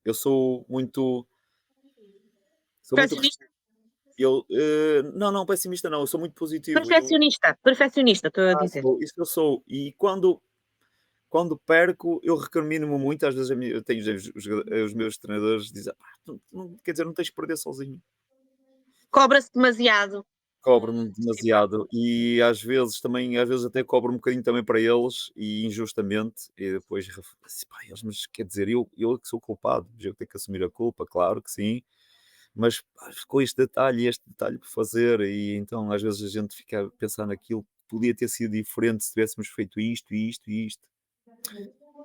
Eu sou muito Perfeccionista? não, não, pessimista não, eu sou muito positivo. Perfeccionista, estou a dizer. Isso eu sou. E quando perco, eu recrimino-me muito. Às vezes eu tenho os meus treinadores dizem: "Pá, quer dizer, não tens de perder sozinho." Cobra-se demasiado. Cobro-me Sim, pá. demasiado e às vezes até cobro um bocadinho também para eles e injustamente, e depois assim, pá, mas quer dizer, eu é que sou culpado, mas eu tenho que assumir a culpa, claro que sim, mas pá, ficou este detalhe por fazer, e então às vezes a gente fica a pensar naquilo, podia ter sido diferente se tivéssemos feito isto, isto e isto.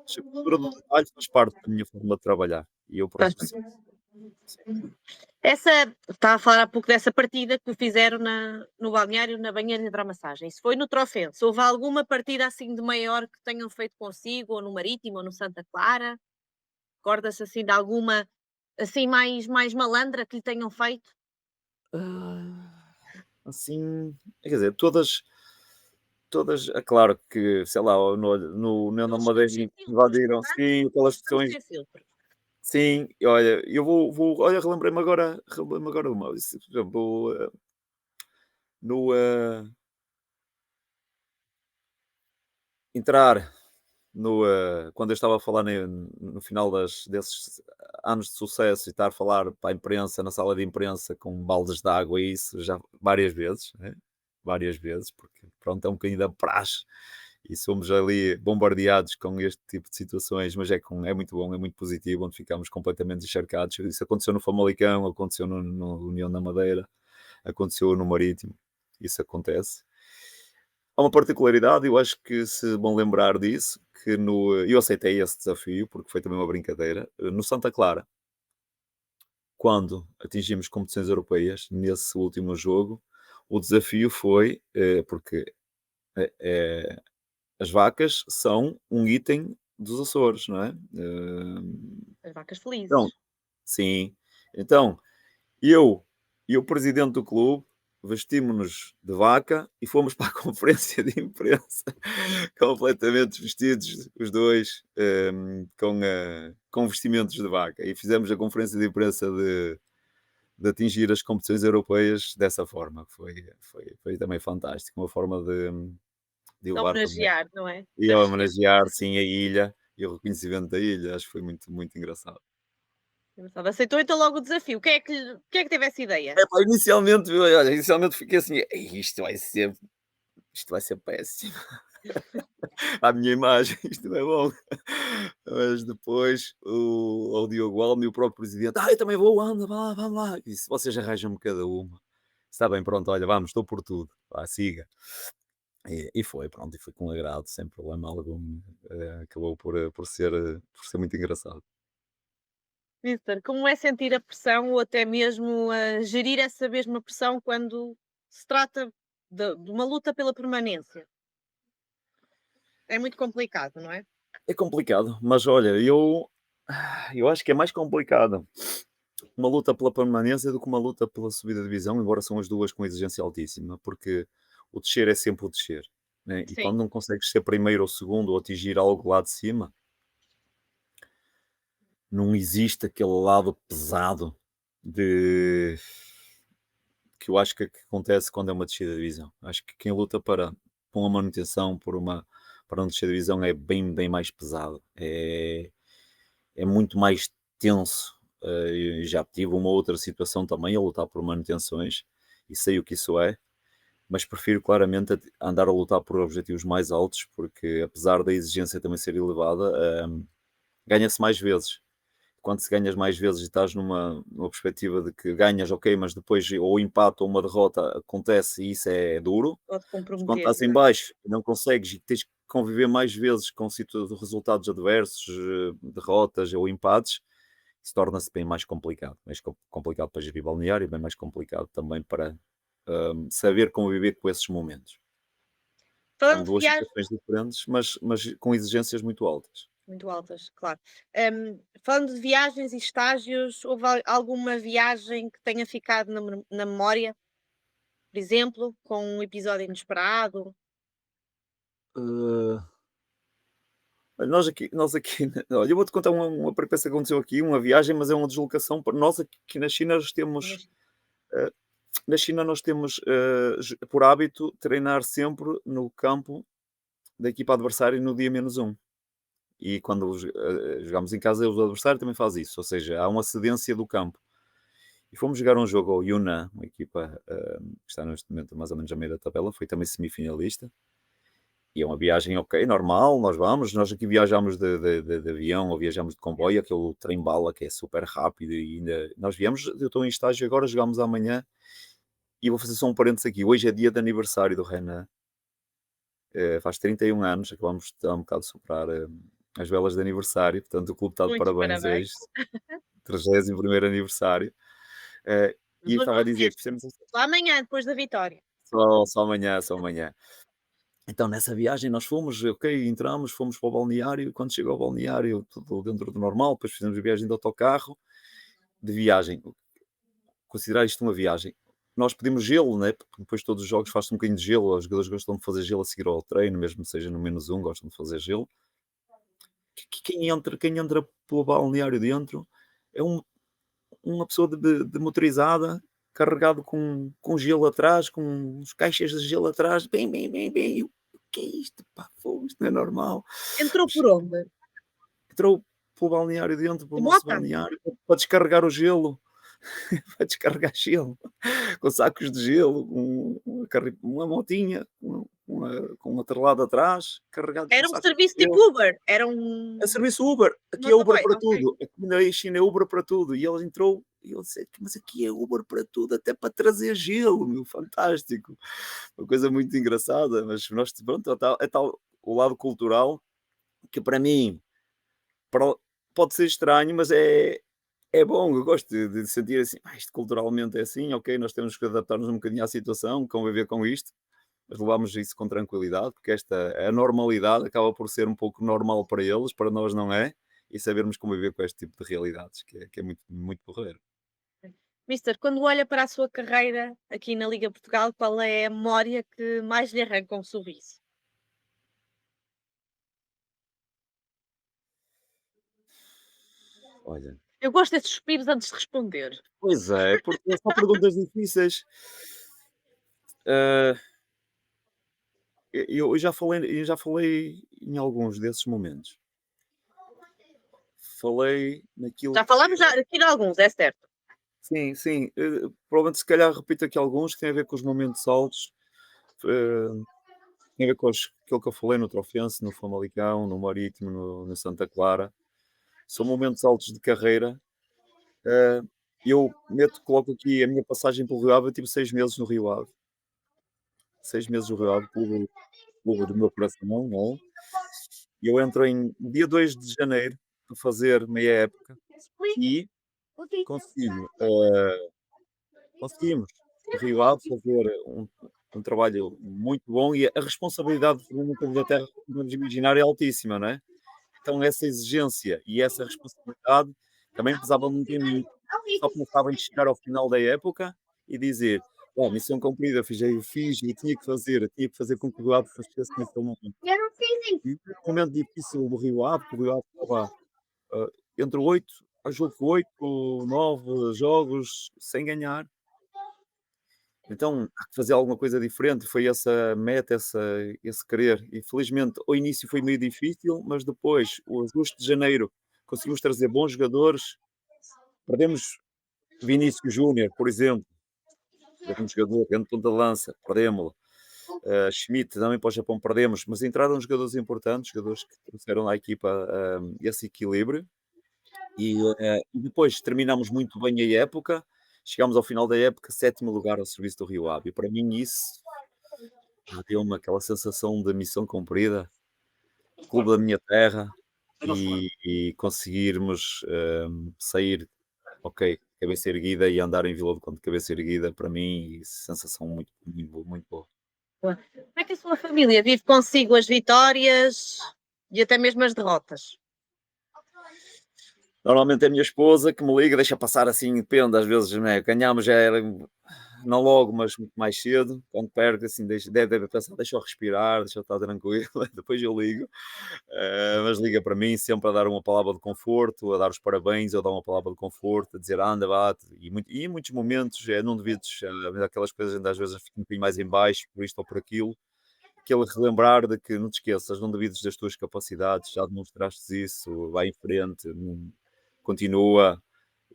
Mas a cultura do detalhe faz parte da minha forma de trabalhar e eu Faz prezo bem. sempre. Sim. Essa estava a falar há pouco dessa partida que fizeram no balneário, na banheira de hidromassagem. Isso foi no Trofense. Houve alguma partida assim de maior que tenham feito consigo, ou no Marítimo, ou no Santa Clara? Recorda-se assim de alguma assim mais malandra que lhe tenham feito? Assim, quer dizer, todas, é claro que, sei lá, na Aqueles filtros sem Madeira filtros, invadiram, portanto, sim, aquelas estamos questões, sem filtros. sim, e olha, eu olha, relembrei-me agora de uma, isso, por exemplo, no, entrar quando eu estava a falar no final desses anos de sucesso e estar a falar para a imprensa, na sala de imprensa, com baldes de água e isso já várias vezes, né? Várias vezes, porque pronto, é um bocadinho da praxe e somos ali bombardeados com este tipo de situações, mas é muito bom, é muito positivo, onde ficamos completamente encharcados. Isso aconteceu no Famalicão, aconteceu no União da Madeira, aconteceu no Marítimo, isso acontece. Há uma particularidade, eu acho que se vão lembrar disso, que eu aceitei esse desafio, porque foi também uma brincadeira, no Santa Clara. quando atingimos competições europeias, nesse último jogo, o desafio foi, porque eh, eh, as vacas são um item dos Açores, não é? As vacas Então, felizes. sim. Então, eu e o presidente do clube vestimos-nos de vaca e fomos para a conferência de imprensa completamente vestidos, os dois, com vestimentos de vaca. E fizemos a conferência de imprensa de atingir as competições europeias dessa forma. Foi também fantástico, uma forma de De elevar também homenagear, não é? e a homenagear, sim, a ilha e o reconhecimento da ilha. Acho que foi muito, muito engraçado. Engraçado. Aceitou então logo o desafio. Quem é que teve essa ideia? Epá, inicialmente fiquei assim: "Ei, isto vai ser péssimo à minha imagem, isto não é bom." Mas depois o Diogo Almo e o próprio presidente: "Eu também vou, anda, vá lá, vamos lá." E disse: "Vocês arranjam-me cada uma." Está bem, pronto, olha, vamos, estou por tudo. Vá, siga. E foi, pronto, e foi com agrado, sem problema algum. Acabou por ser muito engraçado. Vitor, como é sentir a pressão ou até mesmo a gerir essa mesma pressão quando se trata de uma luta pela permanência? É muito complicado, não é? É complicado, mas olha, eu acho que é mais complicado uma luta pela permanência do que uma luta pela subida de divisão, embora são as duas com exigência altíssima, porque o descer é sempre o descer, né? E Sim. quando não consegues ser primeiro ou segundo ou atingir algo lá de cima, não existe aquele lado pesado de que eu acho que acontece quando é uma descida de divisão. Acho que quem luta por uma manutenção, para não descer de divisão é bem, bem mais pesado. É muito mais tenso. Eu já tive uma outra situação também a lutar por manutenções e sei o que isso é, mas prefiro claramente andar a lutar por objetivos mais altos, porque apesar da exigência também ser elevada, ganha-se mais vezes. Quando se ganhas mais vezes e estás numa perspectiva de que ganhas, ok, mas depois ou o empate ou uma derrota acontece e isso é duro. Pode Mas quando comprometer, estás não em é? baixo e não consegues e tens que conviver mais vezes com resultados adversos, derrotas ou empates, isso torna-se bem mais complicado. Mais complicado para gerir balneário e bem mais complicado também para saber conviver com esses momentos. São Falando de duas viagens situações diferentes, mas com exigências muito altas. muito altas, claro. Falando de viagens e estágios, houve alguma viagem que tenha ficado na memória, por exemplo, com um episódio inesperado? Uh, nós aqui, olha, eu vou-te contar uma peripécia que aconteceu aqui, uma viagem, mas é uma deslocação. Nós aqui na China nós temos, Mas uh, na China nós temos por hábito treinar sempre no campo da equipa adversária no dia -1. E quando jogamos em casa, o adversário também faz isso, ou seja, há uma cedência do campo. E fomos jogar um jogo ao Yunnan, uma equipa que está neste momento mais ou menos a meio da tabela, foi também semifinalista. E é uma viagem, ok, normal, nós aqui viajamos de avião ou viajamos de comboio, aquele trem-bala que é super rápido e ainda, nós viemos, eu estou em estágio agora, jogamos amanhã e vou fazer só um parênteses aqui, hoje é dia de aniversário do Renan, faz 31 anos, acabamos de dar um bocado de soprar as velas de aniversário, portanto o clube está de muitos parabéns parabéns. hoje, 31º aniversário, eh, Mas e hoje estava não a é dizer, cedo, fizemos só amanhã, depois da vitória. só amanhã, só amanhã. Então, nessa viagem, nós fomos, ok, entramos, fomos para o balneário. Quando chegou ao balneário, tudo dentro do normal. Depois fizemos a viagem de autocarro. De viagem, considerar isto uma viagem. Nós pedimos gelo, né? Porque depois de todos os jogos faz-se um bocadinho de gelo. Os jogadores gostam de fazer gelo a seguir ao treino, mesmo que seja no -1, gostam de fazer gelo. Quem entra pelo balneário dentro é uma pessoa de motorizada, carregado com gelo atrás, com uns caixas de gelo atrás, bem, bem, bem, bem. O que é isto? Pá, fogo, isto não é normal. Entrou por onde? Entrou pelo balneário dentro, pelo De nosso moto? balneário, para descarregar o gelo, para descarregar gelo, com sacos de gelo, com uma motinha, com um atrelado atrás, carregado com Era um sacos serviço de tipo gelo. Uber? Era É um serviço Uber, aqui é Uber motoboy? para Ok. tudo. Aqui na China é Uber para tudo. E ele entrou e ele disse: "Mas aqui é Uber para tudo, até para trazer gelo, meu, fantástico." Uma coisa muito engraçada, mas nós, pronto, é tal o lado cultural que para mim, para- pode ser estranho, mas é bom, eu gosto de sentir assim: isto culturalmente é assim, ok, nós temos que adaptar-nos um bocadinho à situação, conviver com isto, mas levamos isso com tranquilidade, porque a normalidade acaba por ser um pouco normal para eles, para nós não é, e sabermos conviver com este tipo de realidades, que é muito, muito porreiro. Mister, quando olha para a sua carreira aqui na Liga Portugal, qual é a memória que mais lhe arranca um sorriso? Olha, Eu gosto desses suspiros antes de responder. pois é, porque são perguntas difíceis. Ah, eu já falei em alguns desses momentos. Falei naquilo Já que falamos já aqui de alguns, é certo. sim, sim, provavelmente se calhar repito aqui alguns que têm a ver com os momentos altos, eh, tem a ver com aquilo que eu falei no Trofense, no Famalicão, no Marítimo, no Santa Clara. São momentos altos de carreira. Eh, coloco aqui a minha passagem pelo Rio Ave, eu tive 6 meses no Rio Ave. 6 meses no Rio Ave, clube do meu coração, não é? E eu entro em dia 2 de janeiro para fazer meia época e consigo, conseguimos no Rio Ave fazer um trabalho muito bom e a responsabilidade de uma Clube da Terra, como podemos imaginar, é altíssima, não é? Então essa exigência e essa responsabilidade também pesava muito em mim. Só pensava em chegar ao final da época e dizer: "Bom, missão cumprida, fiz e tinha que fazer com que o Rio Ave crescesse naquele momento". E foi um momento difícil do Rio Ave, que o Rio Ave estava, ah, entre 8, a jogo que 8, 9 jogos sem ganhar. Então, há que fazer alguma coisa diferente, foi essa a meta, esse querer. E felizmente, ao início foi meio difícil, mas depois, o agosto de janeiro, conseguimos trazer bons jogadores. Perdemos Vinícius Júnior, por exemplo, grande jogador, grande ponta de lança, perdemos-lo. Schmidt também para o Japão perdemos, mas entraram jogadores importantes, jogadores que trouxeram à equipa esse equilíbrio. E depois terminamos muito bem a época, chegámos ao final da época, sétimo lugar ao serviço do Rio Ave. E para mim isso deu-me aquela sensação de missão cumprida, clube da minha terra e conseguirmos sair, ok, cabeça erguida e andar em Vila do Conde de cabeça erguida, para mim, sensação muito, muito, muito boa. Boa. Como é que a sua família vive consigo as vitórias e até mesmo as derrotas? Normalmente é a minha esposa que me liga, deixa passar assim, depende, às vezes, né, ganhamos já era não logo, mas muito mais cedo, quando perco, assim, deve pensar, deixa eu respirar, deixa eu estar tranquilo, depois eu ligo. Mas liga para mim sempre a dar uma palavra de conforto, a dar os parabéns, eu dar uma palavra de conforto, a dizer anda, bate, e em muitos momentos, não devidos, aquelas coisas ainda às vezes eu fico um bocadinho mais em baixo, por isto ou por aquilo, aquele relembrar de que não te esqueças, não devides das tuas capacidades, já demonstraste isso, vai em frente, continua,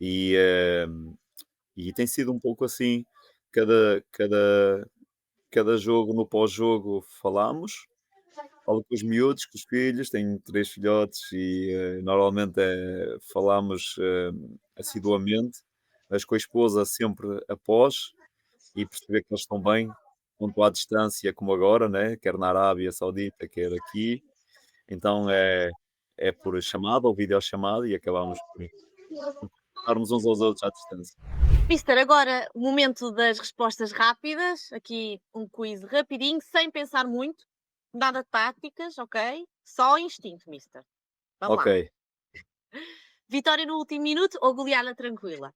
e, eh, e tem sido um pouco assim, cada, cada, cada jogo no pós-jogo falamos, falo com os miúdos, com os filhos, tenho 3 filhotes e, normalmente, falamos, assiduamente, mas com a esposa sempre após, e perceber que eles estão bem, tanto à distância como agora, né, quer na Arábia Saudita, quer aqui. Então é por chamada ou videochamada e acabamos por estarmos uns aos outros à distância. Mister, agora o momento das respostas rápidas, aqui um quiz rapidinho, sem pensar muito, nada de táticas, ok? Só instinto, Mister. Vamos lá. Ok, Vitória no último minuto ou goleada tranquila?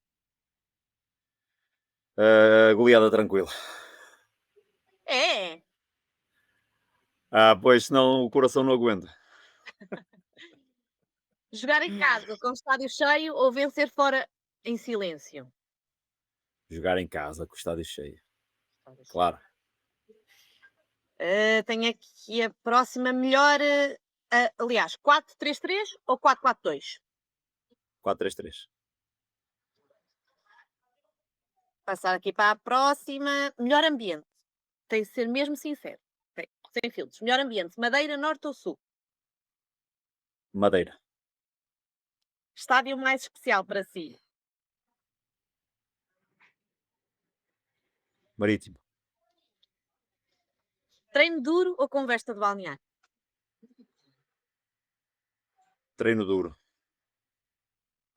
goleada tranquila. É. Pois senão o coração não aguenta. Jogar em casa com o estádio cheio ou vencer fora em silêncio? Jogar em casa com o estádio cheio, Estádio cheio. claro. Tenho aqui a próxima melhor. Aliás, 4-3-3 ou 4-4-2? 4-3-3. Passar aqui para a próxima. Melhor ambiente. Tem de ser mesmo sincero. Ok, sem filtros. Melhor ambiente. Madeira, norte ou sul? Madeira. Estádio mais especial para si. Marítimo. Treino duro ou conversa de balneário? Treino duro.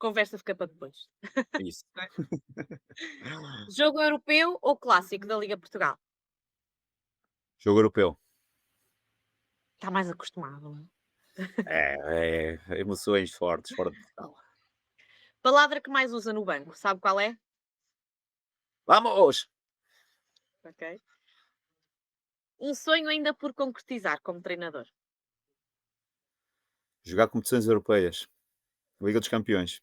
Conversa fica para depois. Isso. Não é? Jogo europeu ou clássico da Liga Portugal? Jogo europeu. Está mais acostumado, não é? Emoções fortes, fora de Portugal. Palavra que mais usa no banco, sabe qual é? Vamos! Ok. Um sonho ainda por concretizar como treinador. Jogar competições europeias. Liga dos Campeões.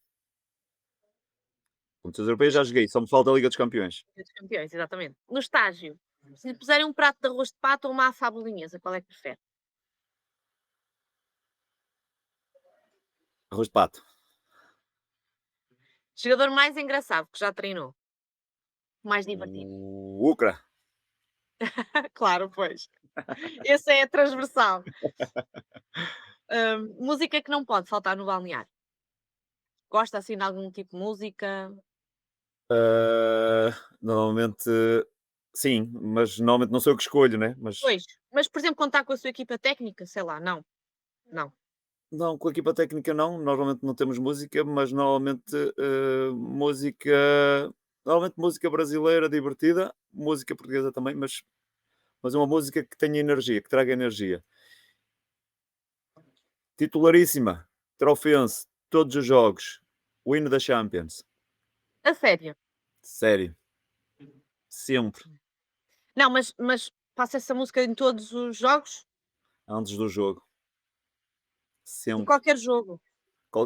Competições europeias já joguei, só me falta a Liga dos Campeões. Liga dos Campeões, exatamente. No estágio, se lhe puserem um prato de arroz de pato ou uma massa à bolonhesa, qual é que prefere? Arroz de pato. Jogador mais engraçado que já treinou. Mais divertido. O Ucra. Claro, pois. Esse é transversal. Música que não pode faltar no balneário. Gosta assim de algum tipo de música? Ah, normalmente, sim, mas normalmente não sou eu que escolho, né? Mas Pois. Mas, por exemplo, quando está com a sua equipa técnica, sei lá, não. Não. não, com a equipa técnica não, normalmente não temos música, mas normalmente normalmente música brasileira divertida, música portuguesa também, mas é uma música que tenha energia, que traga energia. Titularíssima, Trofense, todos os jogos, o hino da Champions, A sério. sério, sempre, Não, mas passa essa música em todos os jogos? antes do jogo, Em sempre. qualquer jogo?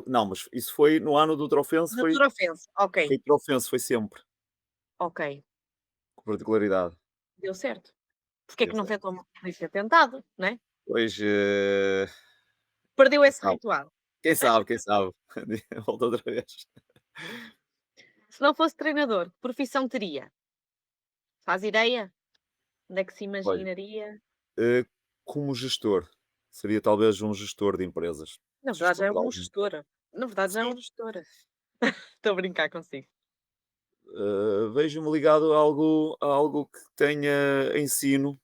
Não, mas isso foi no ano do Trofense, Doutor Ofense. Ok, foi Trofense, foi sempre, ok. com particularidade. Deu certo. Porque é Deu que não certo. tentou podia ter tentado, né? Pois, Perdeu quem esse sabe, ritual. quem sabe, volta outra vez. Se não fosse treinador, que profissão teria? Faz ideia? Onde é que se Olha, imaginaria? eh, como gestor, seria talvez um gestor de empresas, Na verdade gestor já é de um algum gestora. Na verdade já é sim, um gestora. Estou a brincar consigo. vejo-me ligado a algo que tenha ensino,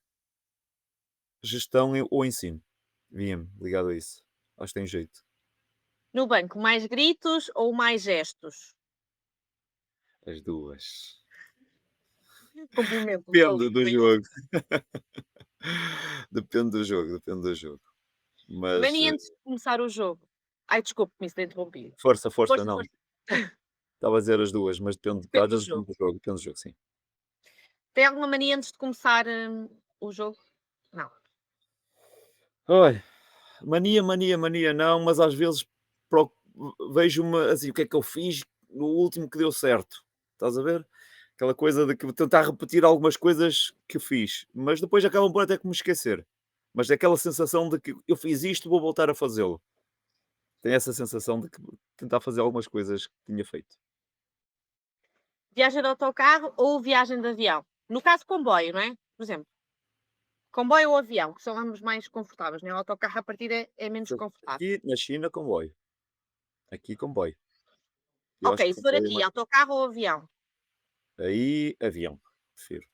gestão ou ensino. Via-me ligado a isso. Acho que tem jeito. No banco, mais gritos ou mais gestos? As duas. Complemento-me com Depende do linguiça. jogo. Depende do jogo. Mas, Mania antes de começar o jogo. Ai, desculpe-me se te interrompi. força, força, Força, não. força. Estava a dizer as duas, mas depende, Depende às do vezes jogo. depende do jogo, sim. Tem alguma mania antes de começar, o jogo? Não. Olha, mania não, mas às vezes proc vejo-me assim, o que é que eu fiz no último que deu certo, estás a ver? Aquela coisa de que tentar repetir algumas coisas que fiz, mas depois acabam por até que me esquecer. Mas é aquela sensação de que eu fiz isto, vou voltar a fazê-lo. Tenho essa sensação de que tentar fazer algumas coisas que tinha feito. Viagem de autocarro ou viagem de avião? No caso, comboio, não é? Por exemplo, comboio ou avião, que são ambos mais confortáveis, né? O autocarro a partir é menos confortável. Aqui na China, comboio. Aqui, comboio. Eu Ok, acho que se for comboio é aqui, mais. autocarro ou avião? Aí, avião, prefiro.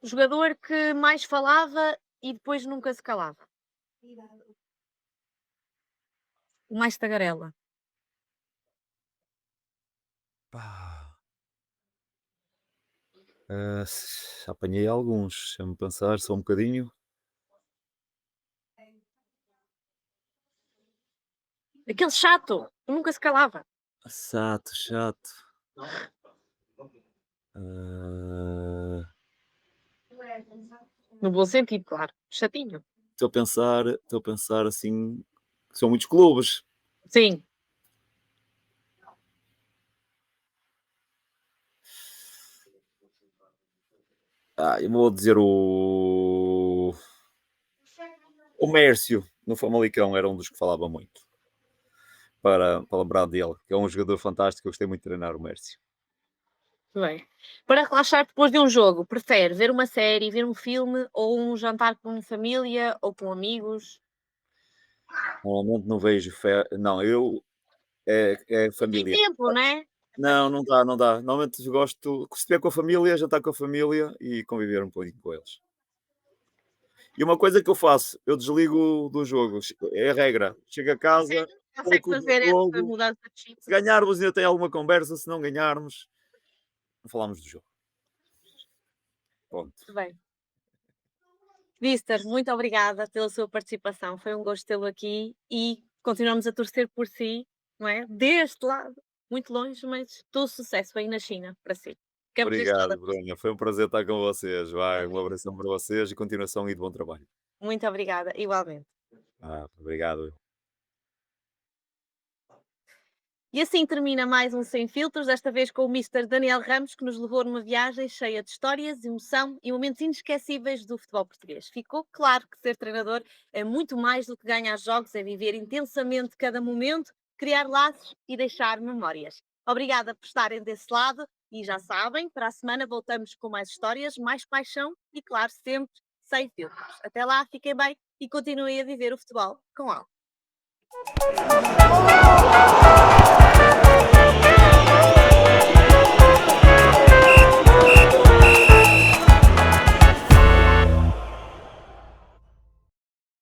O jogador que mais falava e depois nunca se calava. O mais tagarela. Pá, apanhei alguns, deixa-me pensar só um bocadinho. Aquele chato, que nunca se calava. Chato, chato. Ah, No bom sentido, claro. Chatinho. estou a pensar assim, são muitos clubes. Sim. Eu vou dizer o Mércio, no Famalicão, era um dos que falava muito. Para lembrar dele, que é um jogador fantástico, eu gostei muito de treinar o Mércio. Bem. Para relaxar depois de um jogo, prefere ver uma série, ver um filme ou um jantar com família ou com amigos? Normalmente não vejo fé. Não, é Tem família. tempo, né? Não, não dá, não dá. Normalmente gosto, se estiver com a família, jantar com a família e conviver um pouquinho com eles. E uma coisa que eu faço, eu desligo do jogo, é a regra. Chego a casa, Sério? consegue pouco do fazer essa jogo. mudança de chip. Se ganharmos ainda tem alguma conversa, se não ganharmos, não falamos do jogo. Pronto. Muito bem. Mister, muito obrigada pela sua participação. Foi um gosto tê-lo aqui e continuamos a torcer por si, não é? Deste lado, muito longe, mas todo sucesso aí na China para si. Ficamos deste lado. Obrigado, Bruna. Foi um prazer estar com vocês. Vai, um abração para vocês e continuação e de bom trabalho. Muito obrigada, igualmente. Obrigado. E assim termina mais um Sem Filtros, desta vez com o Mister Daniel Ramos, que nos levou numa viagem cheia de histórias, emoção e momentos inesquecíveis do futebol português. Ficou claro que ser treinador é muito mais do que ganhar jogos, é viver intensamente cada momento, criar laços e deixar memórias. Obrigada por estarem desse lado e já sabem, para a semana voltamos com mais histórias, mais paixão e, claro, sempre sem filtros. Até lá, fiquem bem e continuem a viver o futebol com alma.